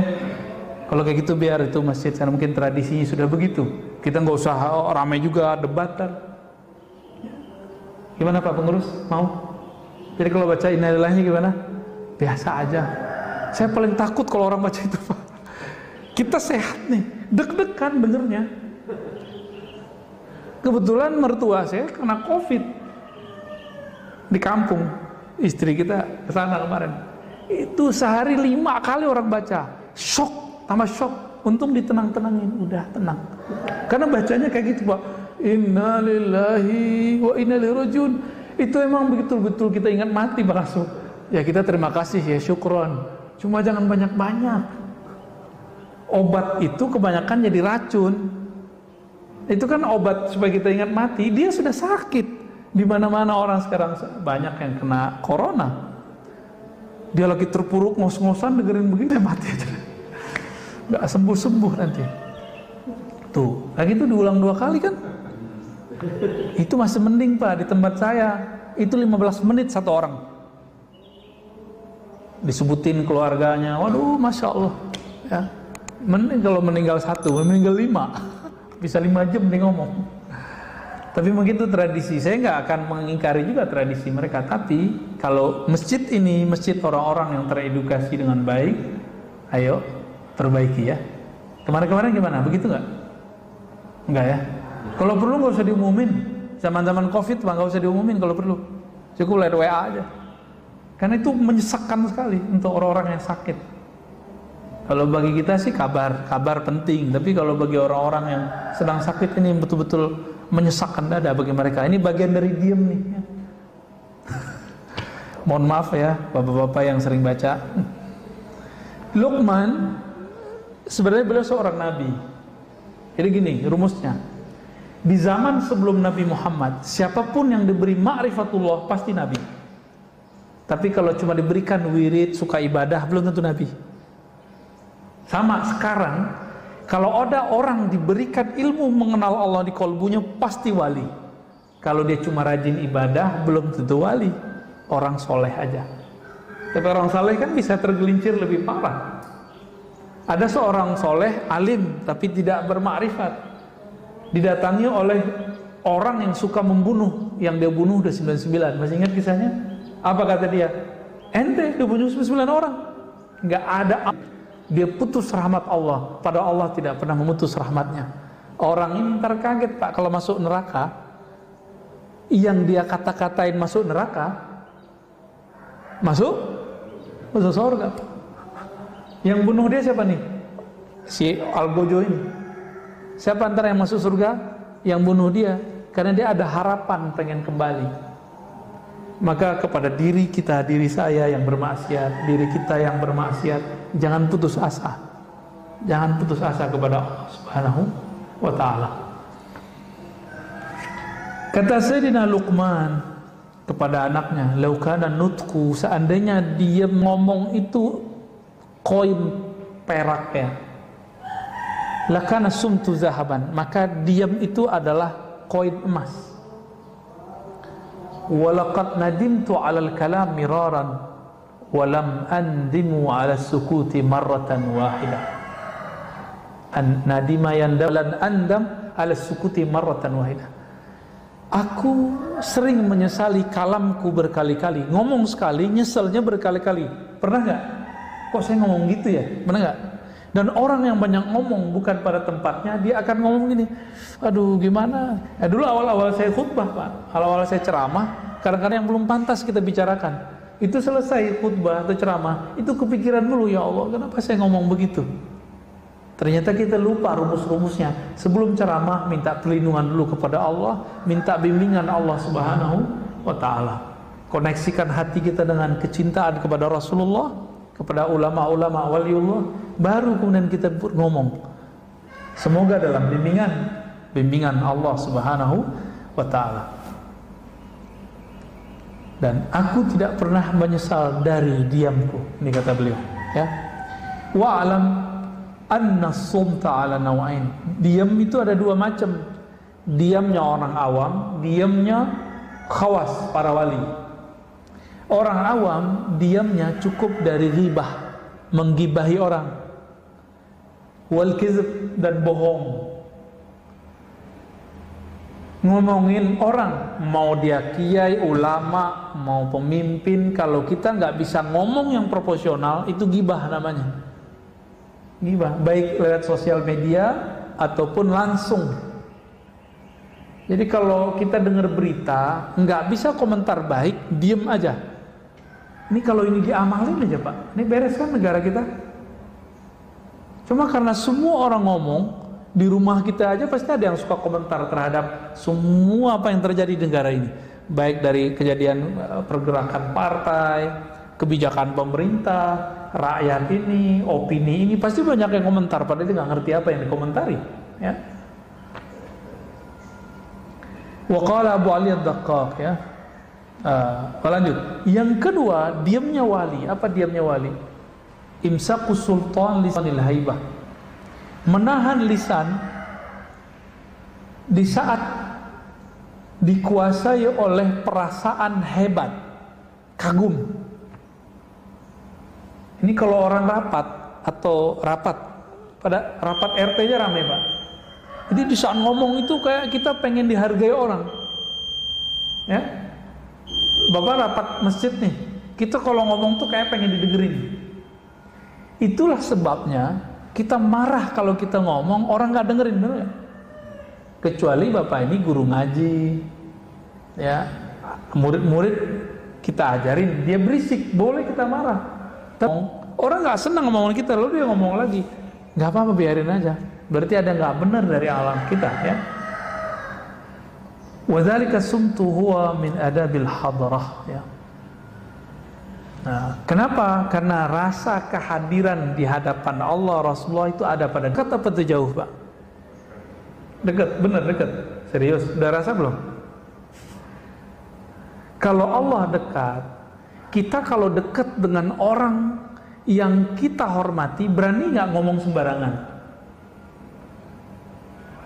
Kalau kayak gitu biar itu masjid, karena mungkin tradisinya sudah begitu. Kita nggak usah ramai juga debatan. Gimana Pak pengurus? Mau? Jadi kalau baca innalillahi gimana? Biasa aja. Saya paling takut kalau orang baca itu Pak. Kita sehat nih, deg-degan dengernya. Kebetulan mertua saya kena COVID di kampung. Istri kita kesana kemarin. Itu sehari 5 kali orang baca. Shock, tambah shock. Untung ditenang-tenangin, udah tenang. Karena bacanya kayak gitu Pak. Innalillahi wa inna ilaihi raji'un. Itu emang betul-betul kita ingat mati Pak Rasul. Ya kita terima kasih ya, syukron. Cuma jangan banyak-banyak. Obat itu kebanyakan jadi racun. Itu kan obat supaya kita ingat mati. Dia sudah sakit. Di mana-mana orang sekarang banyak yang kena corona. Dia lagi terpuruk ngos-ngosan dengerin begini mati aja. Nggak sembuh-sembuh nanti. Tuh, lagi itu diulang 2 kali kan? Itu masih mending Pak. Di tempat saya itu 15 menit 1 orang. Disebutin keluarganya. Waduh, Masya Allah ya. Mending kalau meninggal 1, meninggal 5. Bisa 5 jam nih ngomong. Tapi mungkin itu tradisi. Saya nggak akan mengingkari juga tradisi mereka. Tapi kalau masjid ini masjid orang-orang yang teredukasi dengan baik, ayo perbaiki ya. Kemarin-kemarin gimana? Begitu nggak? Enggak ya? Kalau perlu nggak usah diumumin. Zaman-zaman COVID Pak, nggak usah diumumin kalau perlu. Cukup lewat WA aja. Karena itu menyesakkan sekali untuk orang-orang yang sakit. Kalau bagi kita sih kabar penting. Tapi kalau bagi orang-orang yang sedang sakit ini betul-betul menyesakkan dada bagi mereka. Ini bagian dari diem nih. Mohon maaf ya bapak-bapak yang sering baca. Luqman sebenarnya beliau seorang nabi. Jadi gini rumusnya. Di zaman sebelum Nabi Muhammad, siapapun yang diberi ma'rifatullah pasti nabi. Tapi kalau cuma diberikan wirid, suka ibadah, belum tentu nabi. Sama sekarang, kalau ada orang diberikan ilmu mengenal Allah di kolbunya, pasti wali. Kalau dia cuma rajin ibadah, belum tentu wali. Orang soleh aja. Tapi orang soleh kan bisa tergelincir lebih parah. Ada seorang soleh, alim, tapi tidak bermakrifat. Didatangi oleh orang yang suka membunuh. Yang dia bunuh udah 99. Masih ingat kisahnya? Apa kata dia? Ente udah bunuh 99 orang. Nggak ada. Dia putus rahmat Allah. Padahal Allah tidak pernah memutus rahmatnya. Orang ini ntar kaget Pak kalau masuk neraka. Yang dia kata-katain masuk neraka, masuk surga. Yang bunuh dia siapa nih? Si Algojo ini. Siapa antara yang masuk surga? Yang bunuh dia. Karena dia ada harapan pengen kembali. Maka kepada diri kita, diri saya yang bermaksiat, diri kita yang bermaksiat, jangan putus asa. Jangan putus asa kepada Allah Subhanahu wa ta'ala. Kata Sayyidina Luqman kepada anaknya, "Lau kana nutqu," seandainya dia ngomong itu koin perak ya. "Lakana sumtu zahaban," maka diam itu adalah koin emas. "Walaqad nadimtu 'alal kalam miraran," walam andimu ala sukuti marratan wahidah. Nadima yandam lan andam ala sukuti marratan wahidah. Aku sering menyesali kalamku berkali-kali. Ngomong sekali, nyeselnya berkali-kali. Pernah gak? Kok saya ngomong gitu ya? Pernah gak? Dan orang yang banyak ngomong bukan pada tempatnya, dia akan ngomong gini, aduh gimana? Dulu awal-awal saya khutbah Pak, awal-awal saya ceramah, kadang-kadang yang belum pantas kita bicarakan. Itu selesai khutbah atau ceramah, itu kepikiran dulu, ya Allah kenapa saya ngomong begitu? Ternyata kita lupa rumus-rumusnya. Sebelum ceramah minta perlindungan dulu kepada Allah, minta bimbingan Allah Subhanahu wa ta'ala. Koneksikan hati kita dengan kecintaan kepada Rasulullah, kepada ulama-ulama waliullah, baru kemudian kita ngomong. Semoga dalam bimbingan Allah Subhanahu wa ta'ala. Dan aku tidak pernah menyesal dari diamku, ini kata beliau, ya. Wa'alam anna sumta ala nawain. Diam itu ada dua macam. Diamnya orang awam, diamnya khawas, para wali. Orang awam diamnya cukup dari ghibah, menggibahi orang, wal kizb, dan bohong, ngomongin orang, mau dia kiai, ulama, mau pemimpin. Kalau kita nggak bisa ngomong yang proporsional, itu ghibah namanya. Ghibah, baik lewat sosial media ataupun langsung. Jadi kalau kita dengar berita, nggak bisa komentar baik, diem aja. Ini kalau ini diamalin aja Pak, ini beres kan negara kita. Cuma karena semua orang ngomong, di rumah kita aja pasti ada yang suka komentar terhadap semua apa yang terjadi di negara ini. Baik dari kejadian pergerakan partai, kebijakan pemerintah, rakyat ini, opini ini, pasti banyak yang komentar, padahal dia nggak ngerti apa yang dikomentari, ya. Waqala Abu Ali Ad-Daqqaq, ya. Lanjut. Yang kedua, diamnya wali. Apa diamnya wali? Imsaku sultan lisanil haibah. Menahan lisan di saat dikuasai oleh perasaan hebat, kagum. Ini kalau orang rapat pada rapat RT-nya ramai Pak. Jadi di saat ngomong itu kayak kita pengen dihargai orang, ya. Bapak rapat masjid nih, kita kalau ngomong tuh kayak pengen didengerin. Itulah sebabnya kita marah kalau kita ngomong orang nggak dengerin, bener gak? Kecuali Bapak ini guru ngaji, ya, murid-murid kita ajarin, dia berisik, boleh kita marah. Orang nggak senang ngomong kita, lalu dia ngomong lagi, nggak apa-apa, biarin aja. Berarti ada nggak benar dari alam kita, ya. Wadzalika sumtu huwa min adabil hadrah, ya. Nah, kenapa? Karena rasa kehadiran di hadapan Allah, Rasulullah itu ada pada dekat apa itu jauh Pak? Dekat, benar dekat. Serius, udah rasa belum? Kalau Allah dekat, kita kalau dekat dengan orang yang kita hormati, berani nggak ngomong sembarangan?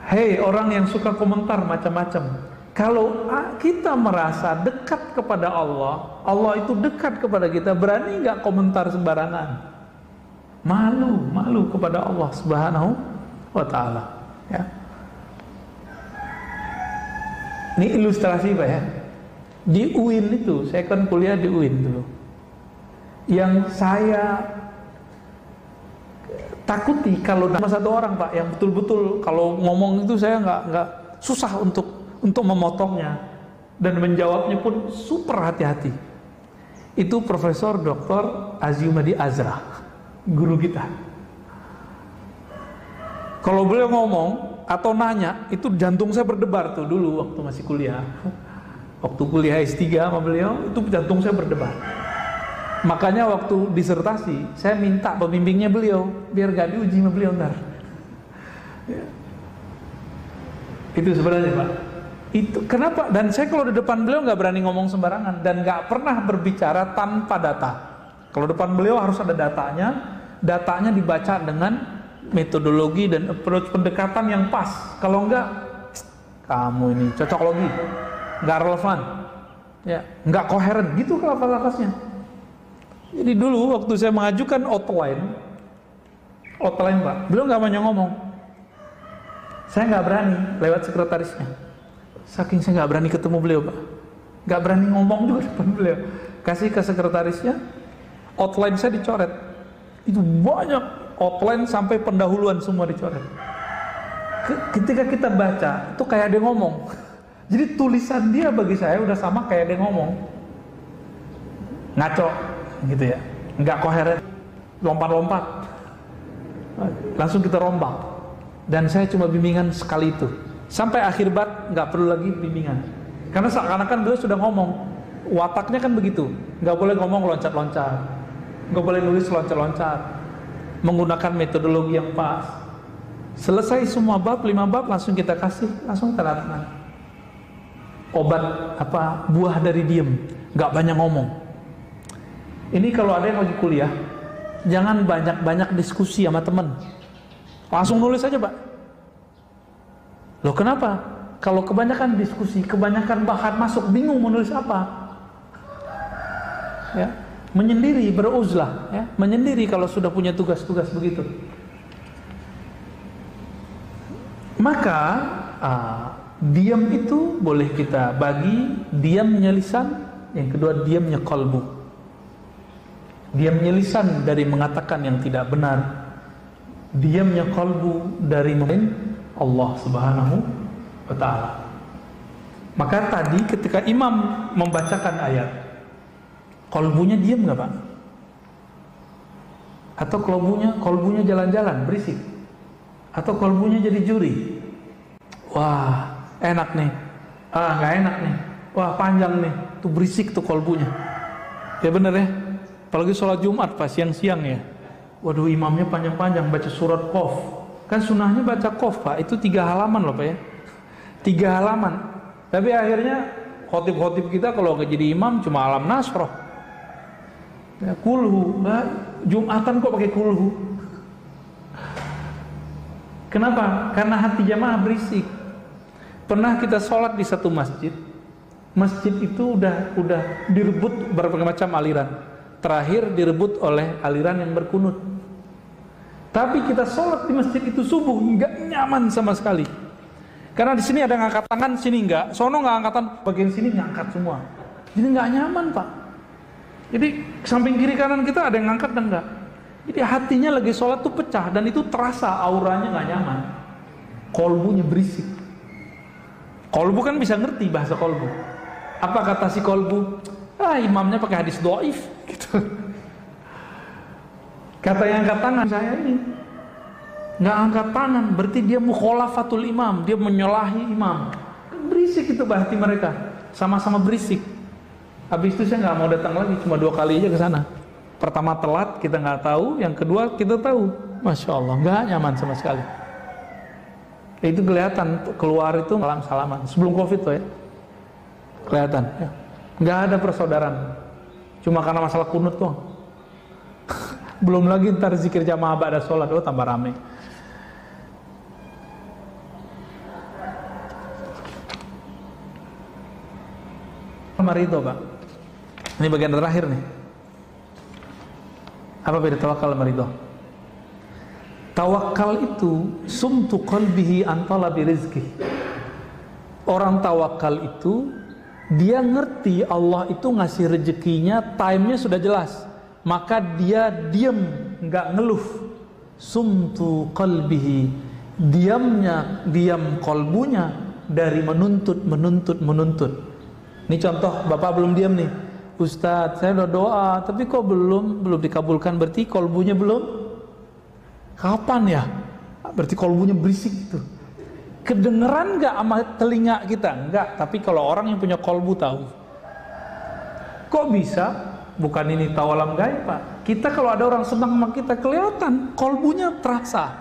Hei orang yang suka komentar macam-macam, kalau kita merasa dekat kepada Allah, Allah itu dekat kepada kita, berani nggak komentar sembarangan? Malu kepada Allah Subhanahu wa ta'ala, ya. Ini ilustrasi Pak, ya. Di UIN itu, saya kan kuliah di UIN dulu. Yang saya takuti kalau sama satu orang Pak, yang betul-betul kalau ngomong itu saya nggak susah untuk memotongnya dan menjawabnya pun super hati-hati. Itu Profesor Dr. Aziumadi Azra, guru kita. Kalau beliau ngomong atau nanya, itu jantung saya berdebar tuh dulu waktu masih kuliah. Waktu kuliah S3 sama beliau, itu jantung saya berdebar. Makanya waktu disertasi, saya minta pembimbingnya beliau, biar gak diuji sama beliau ntar. Ya. Itu sebenarnya Pak. Itu kenapa? Dan saya kalau di depan beliau nggak berani ngomong sembarangan dan nggak pernah berbicara tanpa data. Kalau depan beliau harus ada datanya dibaca dengan metodologi dan approach pendekatan yang pas. Kalau enggak, kamu ini cocok logi, nggak relevan, ya, nggak koheren, gitu lafaz-lafaznya. Jadi dulu waktu saya mengajukan outline Pak, beliau nggak banyak ngomong. Saya nggak berani lewat sekretarisnya. Saking saya nggak berani ketemu beliau Pak, nggak berani ngomong juga depan beliau. Kasih ke sekretarisnya, outline saya dicoret. Itu banyak outline sampai pendahuluan semua dicoret. Ketika kita baca, itu kayak dia ngomong. Jadi tulisan dia bagi saya udah sama kayak dia ngomong. Ngaco, gitu ya. Nggak koheren, lompat-lompat. Langsung kita rombak. Dan saya cuma bimbingan sekali itu. Sampai akhir bat, nggak perlu lagi bimbingan. Karena seakan-akan beliau sudah ngomong. Wataknya kan begitu. Nggak boleh ngomong loncat-loncat. Nggak boleh nulis loncat-loncat. Menggunakan metodologi yang pas. Selesai semua bab, 5 bab langsung kita kasih, langsung tanda tangan. Obat apa? Buah dari diem, nggak banyak ngomong. Ini kalau ada yang lagi kuliah, jangan banyak-banyak diskusi sama teman. Langsung nulis aja Pak. Loh kenapa? Kalau kebanyakan diskusi, kebanyakan bahan masuk, bingung menulis apa. Ya, menyendiri, beruzlah, ya, menyendiri kalau sudah punya tugas-tugas begitu. Maka diam itu boleh kita bagi diamnya lisan, yang kedua diamnya qalbu. Diamnya lisan dari mengatakan yang tidak benar, diamnya qalbu dari Allah Subhanahu wa ta'ala. Maka tadi ketika imam membacakan ayat, qalbunya diam nggak Pak? Atau qalbunya jalan-jalan berisik? Atau qalbunya jadi juri? Wah, enak nih. Nggak enak nih. Wah, panjang nih. Tuh berisik tuh qalbunya. Ya bener ya. Apalagi sholat Jumat pas siang-siang ya. Waduh, imamnya panjang-panjang baca surat Qaf. Kan sunahnya baca Qaf Pak. Itu 3 halaman loh Pak ya. 3 halaman. Tapi akhirnya khotib-khotib kita kalau nggak jadi imam cuma alam nasroh. Ya, kulhu. Jumatan kok pakai kulhu? Kenapa? Karena hati jamaah berisik. Pernah kita sholat di satu masjid. Masjid itu udah direbut berbagai macam aliran. Terakhir direbut oleh aliran yang berkunut. Tapi kita sholat di masjid itu subuh nggak nyaman sama sekali. Karena di sini ada yang angkat tangan, sini nggak. Sono nggak angkatan, bagian sini ngangkat semua. Jadi nggak nyaman Pak. Jadi samping kiri kanan kita ada yang ngangkat dan nggak. Jadi hatinya lagi sholat tuh pecah dan itu terasa auranya nggak nyaman. Kolbunya berisik. Kolbu kan bisa ngerti bahasa kolbu. Apa kata si kolbu? Imamnya pakai hadis doif gitu. Kata yang angkat tangan, saya ini nggak angkat tangan, berarti dia mukhalafatul imam, dia menyalahi imam. Berisik itu hati mereka, sama-sama berisik. Habis itu saya nggak mau datang lagi, cuma 2 kali aja ke sana. Pertama telat, kita nggak tahu. Yang kedua kita tahu. Masya Allah, nggak nyaman sama sekali. Itu kelihatan, keluar itu salam-salaman. Sebelum Covid tuh ya. Kelihatan ya. Nggak ada persaudaraan. Cuma karena masalah kunut tuh. Belum lagi ntar zikir jamaah ba'da sholat, tambah rame. Marido Pak. Ini bagian terakhir nih. Apa beda tawakal sama ridho? Tawakal itu sumtu qalbihi an talabi rizki. Orang tawakal itu dia ngerti Allah itu ngasih rezekinya, time-nya sudah jelas. Maka dia diam, nggak ngeluh. Sumtu qalbihi, diam kolbunya dari menuntut. Ini contoh, Bapak belum diam nih. Ustadz, saya udah doa, tapi kok belum dikabulkan, berarti kolbunya belum. Kapan ya? Berarti kolbunya berisik gitu. Kedengeran nggak sama telinga kita? Enggak, tapi kalau orang yang punya kolbu tahu. Kok bisa? Bukan ini tahu alam gaib Pak. Kita kalau ada orang senang sama kita kelihatan, kolbunya terasa.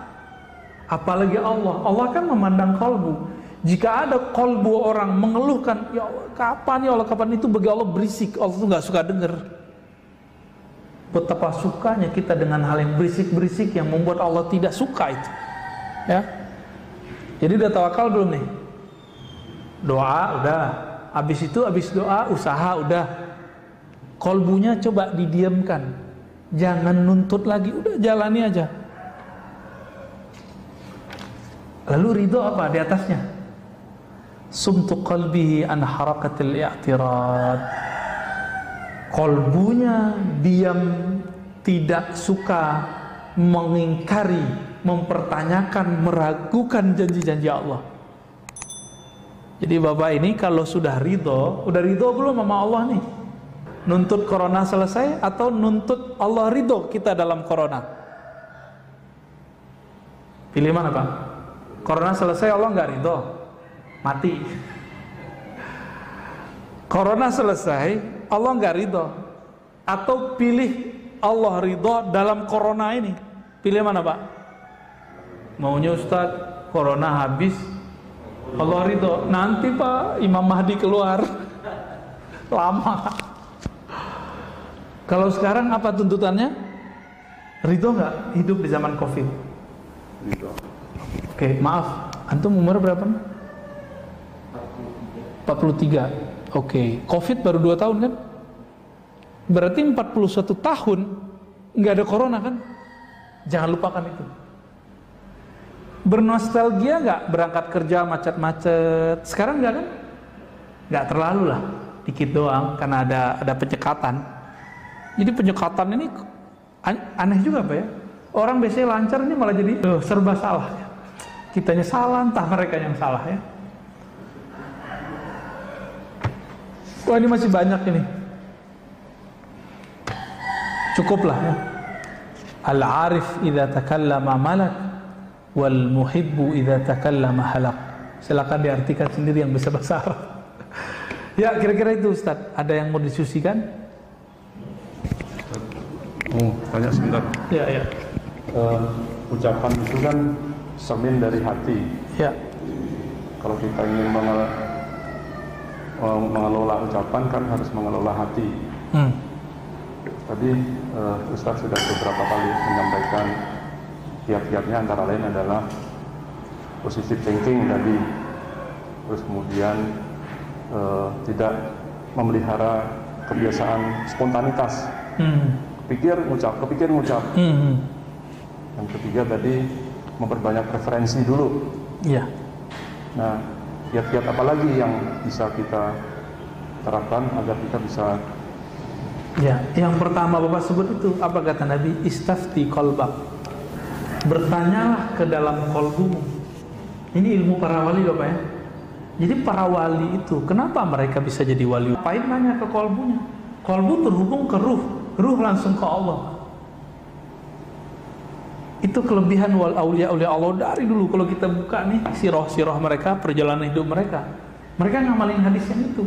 Apalagi Allah kan memandang kolbu. Jika ada kolbu orang mengeluhkan, ya Allah, kapan ya Allah, kapan, itu bagi Allah berisik. Allah tuh nggak suka denger. Betapa sukanya kita dengan hal yang berisik-berisik yang membuat Allah tidak suka itu. Ya. Jadi udah tawakal belum nih? Doa udah. Habis doa, usaha udah. Kolbunya coba didiamkan. Jangan nuntut lagi, udah jalani aja. Lalu ridho apa di atasnya? Sumtu qalbihi an harakatil i'tirad. Kolbunya diam, tidak suka mengingkari, mempertanyakan, meragukan janji-janji Allah. Jadi bapak ini kalau sudah ridho, udah ridho belum sama Allah nih? Nuntut corona selesai atau nuntut Allah ridho kita dalam corona? Pilih mana pak? Corona selesai Allah nggak ridho, mati. Corona selesai Allah nggak ridho, atau pilih Allah ridho dalam corona ini? Pilih mana pak? Maunya Ustadz corona habis Allah ridho, nanti pak Imam Mahdi keluar lama. Kalau sekarang apa tuntutannya? Ridho nggak hidup di zaman Covid? Ridho. Oke, maaf, antum umur berapa? 43. Oke, Covid baru 2 tahun kan? Berarti 41 tahun nggak ada corona kan? Jangan lupakan itu. Bernostalgia nggak berangkat kerja macet-macet? Sekarang nggak kan? Nggak terlalu lah, dikit doang karena ada penyekatan. Jadi penyekatan ini aneh juga Pak ya. Orang biasanya lancar, ini malah jadi serba salah. Kitanya salah, entah mereka yang salah ya. Wah ini masih banyak ini. Cukuplah ya. Al-arif idza takallama malak wal muhibbu idza takallama halak. Silakan diartikan sendiri yang bisa bahasa Arab. Ya kira-kira itu Ustaz. Ada yang mau diskusikan? Tanya sebentar. Ya. Ucapan itu kan cermin dari hati. Ya. Kalau kita ingin mengelola ucapan kan harus mengelola hati. Tadi Ustadz sudah beberapa kali menyampaikan kiat-kiatnya, antara lain adalah positive thinking tadi. Terus kemudian tidak memelihara kebiasaan spontanitas. Kepikir ngucap. Yang ketiga tadi memperbanyak referensi dulu. Iya. Nah, kiat-kiat apa lagi yang bisa kita terapkan agar kita bisa? Ya, yang pertama Bapak sebut itu apa kata Nabi? Istafti qalbak. Bertanyalah ke dalam kolbumu. Ini ilmu para wali Bapak ya. Jadi para wali itu kenapa mereka bisa jadi wali? Ngapain nanya ke kolbunya? Kolbu terhubung ke ruh langsung ke Allah. Itu kelebihan wal aulia Allah dari dulu. Kalau kita buka nih sirah mereka, perjalanan hidup mereka ngamalin hadis yang itu.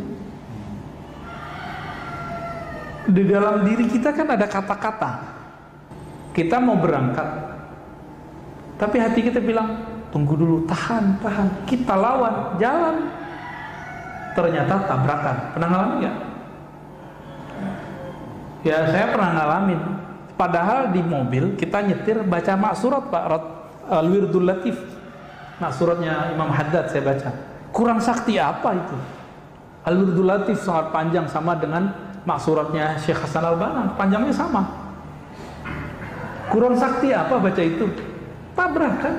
Di dalam diri kita kan ada kata-kata. Kita mau berangkat, tapi hati kita bilang tunggu dulu, tahan. Kita lawan, jalan. Ternyata tabrakan. Pernah ngalamin nggak? Ya saya pernah ngalamin. Padahal di mobil kita nyetir baca maksurat Pak, Al-Wirdul Latif. Maksuratnya Imam Haddad saya baca. Kurang sakti apa itu? Al-Wirdul Latif sangat panjang, sama dengan maksuratnya Syekh Hasan Al-Banna, panjangnya sama. Kurang sakti apa baca itu? Tabrakan.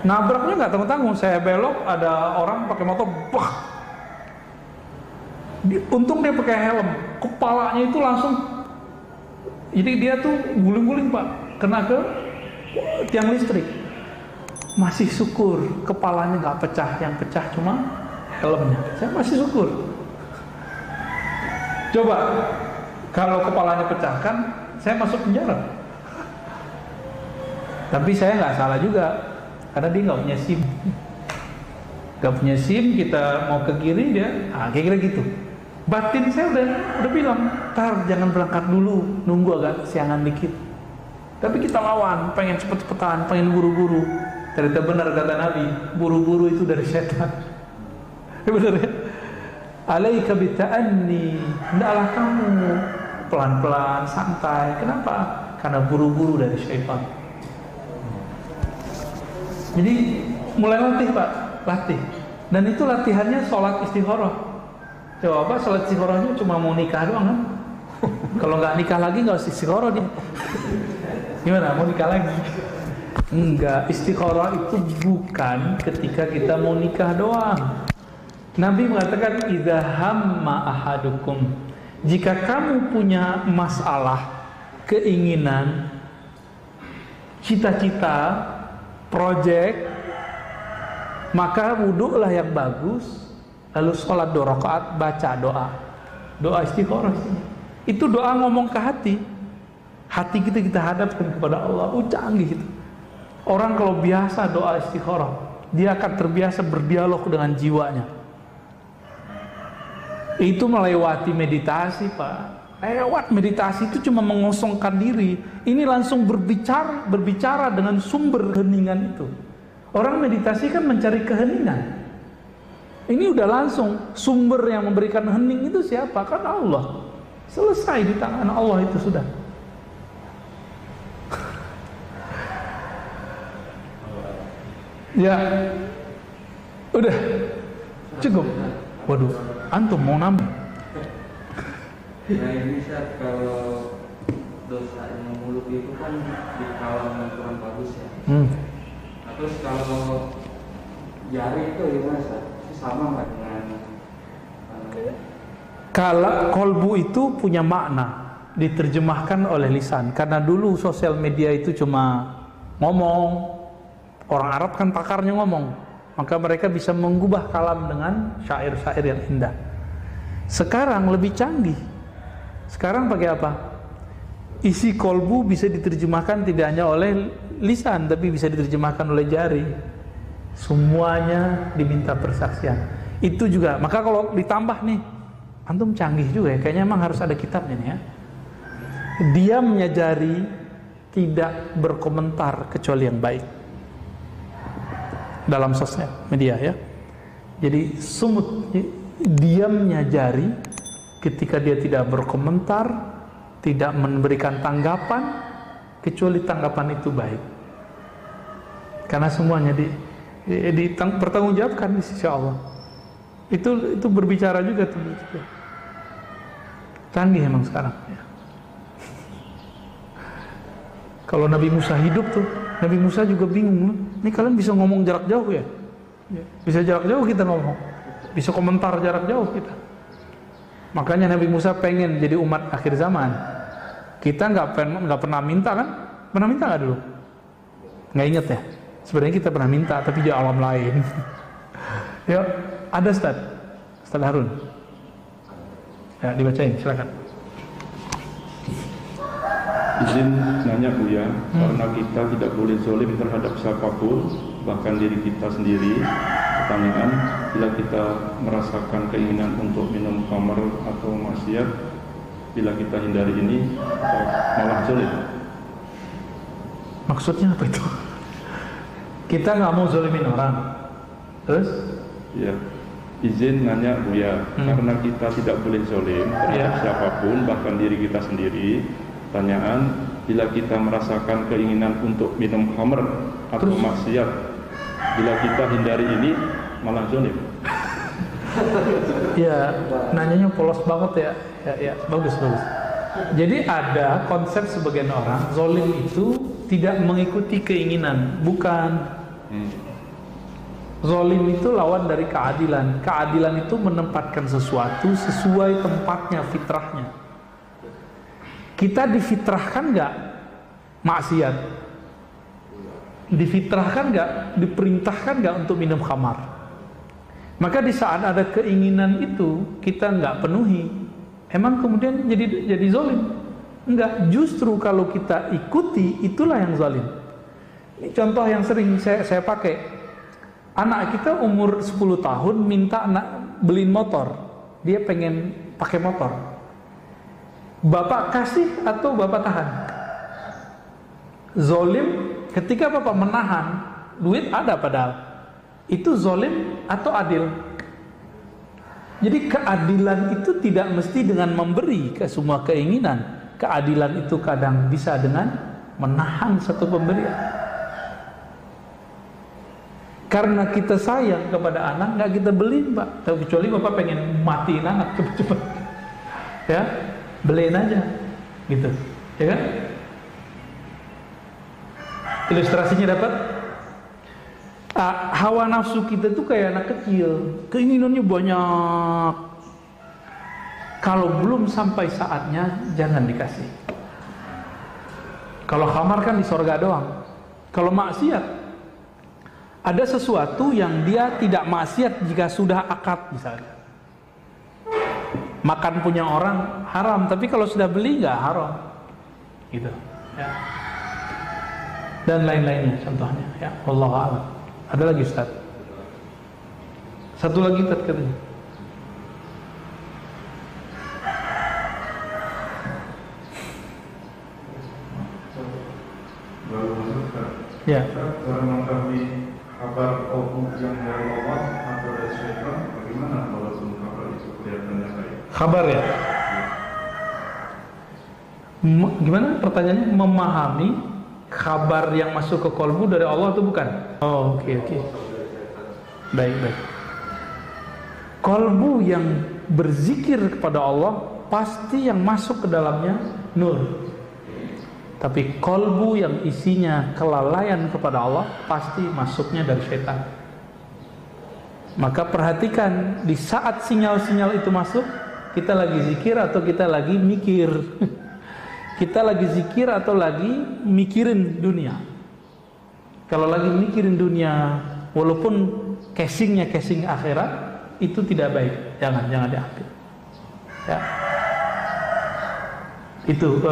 Nabraknya nggak tanggung-tanggung. Saya belok, ada orang pakai motor, bah. Untung dia pakai helm, kepalanya itu langsung. Jadi dia tuh guling-guling Pak, kena ke tiang listrik. Masih syukur kepalanya nggak pecah, yang pecah cuma helmnya. Saya masih syukur. Coba kalau kepalanya pecah kan saya masuk penjara. Tapi saya nggak salah juga, karena dia nggak punya SIM. Nggak punya SIM, kita mau ke kiri dia, kira-kira gitu. Batin saya udah bilang, tar jangan berangkat dulu, nunggu agak siangan dikit. Tapi kita lawan, pengen cepet-cepetan, pengen buru-buru. Ternyata benar kata Nabi, buru-buru itu dari setan. Benar ya? Alaika bita'anni, hendaklah kamu pelan-pelan, santai. Kenapa? Karena buru-buru dari syaitan. Jadi mulai latih Pak, latih. Dan itu latihannya sholat istikharah. Coba Pak, sholat istikharahnya cuma mau nikah doang kan? Kalau nggak nikah lagi nggak usah istikharah dia. Gimana? Mau nikah lagi? Enggak, istikharah itu bukan ketika kita mau nikah doang. Nabi mengatakan idza hamma ahadukum, jika kamu punya masalah, keinginan, cita-cita, project, maka wudhulah yang bagus, lalu sholat 2 rakaat, baca doa istikharah. Itu doa ngomong ke hati kita hadapkan kepada Allah. Canggih itu. Orang kalau biasa doa istikharah, dia akan terbiasa berdialog dengan jiwanya. Itu melewati meditasi, Pak. Lewat meditasi itu cuma mengosongkan diri. Ini langsung berbicara dengan sumber keheningan itu. Orang meditasi kan mencari keheningan. Ini udah langsung sumber yang memberikan hening itu siapa? Kan Allah. Selesai di tangan Allah itu sudah. Ya, udah cukup. Waduh, antum mau nambah? Nah ini Ustaz, kalau dosa yang mulut itu kan dikawal dengan kurang bagus ya. Terus kalau jari itu gimana Ustaz? Sama nggak dengan kalau kolbu itu punya makna, diterjemahkan oleh lisan. Karena dulu sosial media itu cuma ngomong. Orang Arab kan pakarnya ngomong, maka mereka bisa mengubah kalam dengan syair-syair yang indah. Sekarang lebih canggih. Sekarang pakai apa? Isi kolbu bisa diterjemahkan tidak hanya oleh lisan, tapi bisa diterjemahkan oleh jari. Semuanya diminta persaksian. Itu juga. Maka kalau ditambah nih, antum canggih juga ya. Kayaknya emang harus ada kitabnya nih ya. Diamnya jari tidak berkomentar kecuali yang baik dalam sosial media ya. Jadi sumut, diamnya jari ketika dia tidak berkomentar, tidak memberikan tanggapan kecuali tanggapan itu baik. Karena semuanya dipertanggungjawabkan di sisi Allah. Itu berbicara juga tuh. Canggih emang sekarang ya. Kalau Nabi Musa hidup tuh, Nabi Musa juga bingung. Ini kalian bisa ngomong jarak jauh ya? Bisa jarak jauh kita ngomong, bisa komentar jarak jauh kita. Makanya Nabi Musa pengen jadi umat akhir zaman. Kita nggak pernah minta kan? Pernah minta nggak dulu? Nggak inget ya? Sebenarnya kita pernah minta, tapi di alam lain. Ya, ada Ustaz Harun. Ya, dibacain, silakan. Izin nanya Buya, karena kita tidak boleh zalim terhadap siapapun, bahkan diri kita sendiri. Pertanyaan, bila kita merasakan keinginan untuk minum khamar atau maksiat, bila kita hindari ini, malah zalim. Maksudnya apa itu? Kita nggak mau zalimin orang, terus? Ya, izin nanya Buya, karena kita tidak boleh zalim terhadap siapapun, bahkan diri kita sendiri. Pertanyaan, bila kita merasakan keinginan untuk minum khamr atau maksiat, bila kita hindari ini, malah zalim. Ya, nanyanya polos banget ya. Ya, bagus. Jadi ada konsep sebagian orang, zalim itu tidak mengikuti keinginan, bukan. Zalim itu lawan dari keadilan. Keadilan itu menempatkan sesuatu sesuai tempatnya, fitrahnya. Kita difitrahkan nggak maksiat? Difitrahkan nggak? Diperintahkan nggak untuk minum khamar? Maka di saat ada keinginan itu kita nggak penuhi, emang kemudian jadi zalim? Enggak, justru kalau kita ikuti itulah yang zalim. Ini contoh yang sering saya pakai. Anak kita umur 10 tahun minta beliin motor. Dia pengen pakai motor. Bapak kasih atau bapak tahan? Zalim ketika bapak menahan, duit ada padahal. Itu zalim atau adil? Jadi keadilan itu tidak mesti dengan memberi ke semua keinginan. Keadilan itu kadang bisa dengan menahan satu pemberian. Karena kita sayang kepada anak, nggak kita beliin Pak. Kecuali bapak pengen matiin anak cepat-cepat, ya beliin aja. gitu, ya kan? Ilustrasinya dapat? Hawa nafsu kita tuh kayak anak kecil, keinginannya banyak. Kalau belum sampai saatnya, jangan dikasih. Kalau khamar kan di sorga doang. Kalau maksiat, ada sesuatu yang dia tidak maksiat jika sudah akad misalnya. Makan punya orang haram, tapi kalau sudah beli nggak haram, gitu. Ya. Dan lain-lainnya contohnya. Ya, wallahu a'lam. Ada lagi Ustaz? Satu lagi Ustaz katanya. Ya. Cara mengetahui kabar yang dari Allah atau dari syaitan, bagaimana walaupun kabar itu kelihatannya baik? Kabar ya? Gimana pertanyaannya? Memahami kabar yang masuk ke kolbu dari Allah atau bukan? Oh, oke. Baik. Kolbu yang berzikir kepada Allah pasti yang masuk ke dalamnya nur. Tapi kolbu yang isinya kelalaian kepada Allah pasti masuknya dari syaitan. Maka perhatikan, di saat sinyal-sinyal itu masuk, kita lagi zikir atau kita lagi mikir. Kita lagi zikir atau lagi mikirin dunia. Kalau lagi mikirin dunia, walaupun casingnya casing akhirat, itu tidak baik. Jangan diambil. Ya. Itu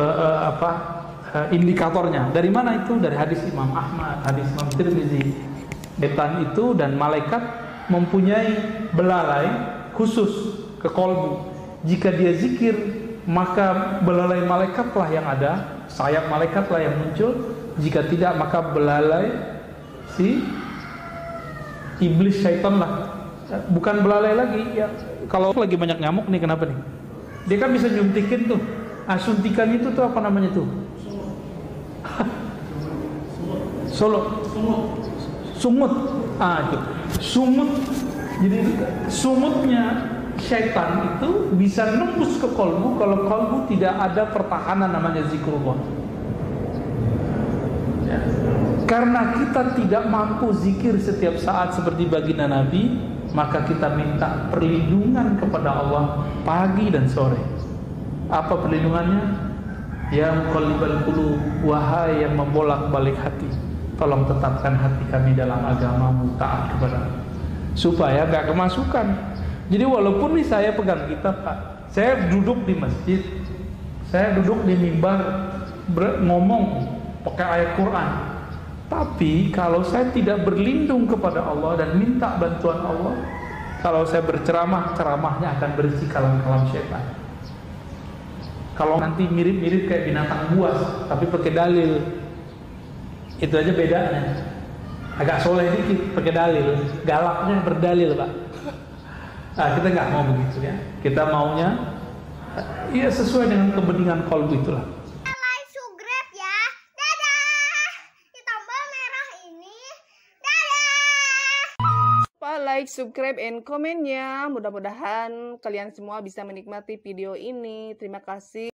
indikatornya. Dari mana itu? Dari hadis Imam Ahmad, hadis Imam Tirmizi. Setan itu dan malaikat mempunyai belalai khusus ke kolbu. Jika dia zikir, maka belalai malaikatlah yang ada, sayap malaikatlah yang muncul. Jika tidak, maka belalai si iblis syaitan lah. Bukan belalai lagi ya. Kalau lagi banyak nyamuk nih, kenapa nih? Dia kan bisa nyuntikin tuh. Suntikan itu tuh apa namanya tuh? Sumut. Itu sumut. Jadi sumutnya syaitan itu bisa nembus ke kolbu kalau kolbu tidak ada pertahanan namanya zikrullah. Ya. Karena kita tidak mampu zikir setiap saat seperti baginda Nabi, maka kita minta perlindungan kepada Allah pagi dan sore. Apa perlindungannya? Ya muqallibal qulub, wahai yang membolak-balik hati, tolong tetapkan hati kami dalam agamamu, taat kepadamu, supaya gak kemasukan. Jadi walaupun nih saya pegang kitab Pak, saya duduk di masjid, saya duduk di mimbar ngomong pakai ayat Quran, tapi kalau saya tidak berlindung kepada Allah dan minta bantuan Allah, kalau saya berceramah, ceramahnya akan berisi kalam-kalam syaitan. Kalau nanti mirip-mirip kayak binatang buas, tapi pakai dalil, itu aja bedanya. Agak soleh dikit pakai dalil, galaknya berdalil Pak. Nah, kita nggak mau begitu ya. Kita maunya ya sesuai dengan kepentingan kolbu itulah. Like, subscribe ya. Dadah. Di tombol merah ini. Dadah. Like, subscribe, and komen ya. Mudah-mudahan kalian semua bisa menikmati video ini. Terima kasih.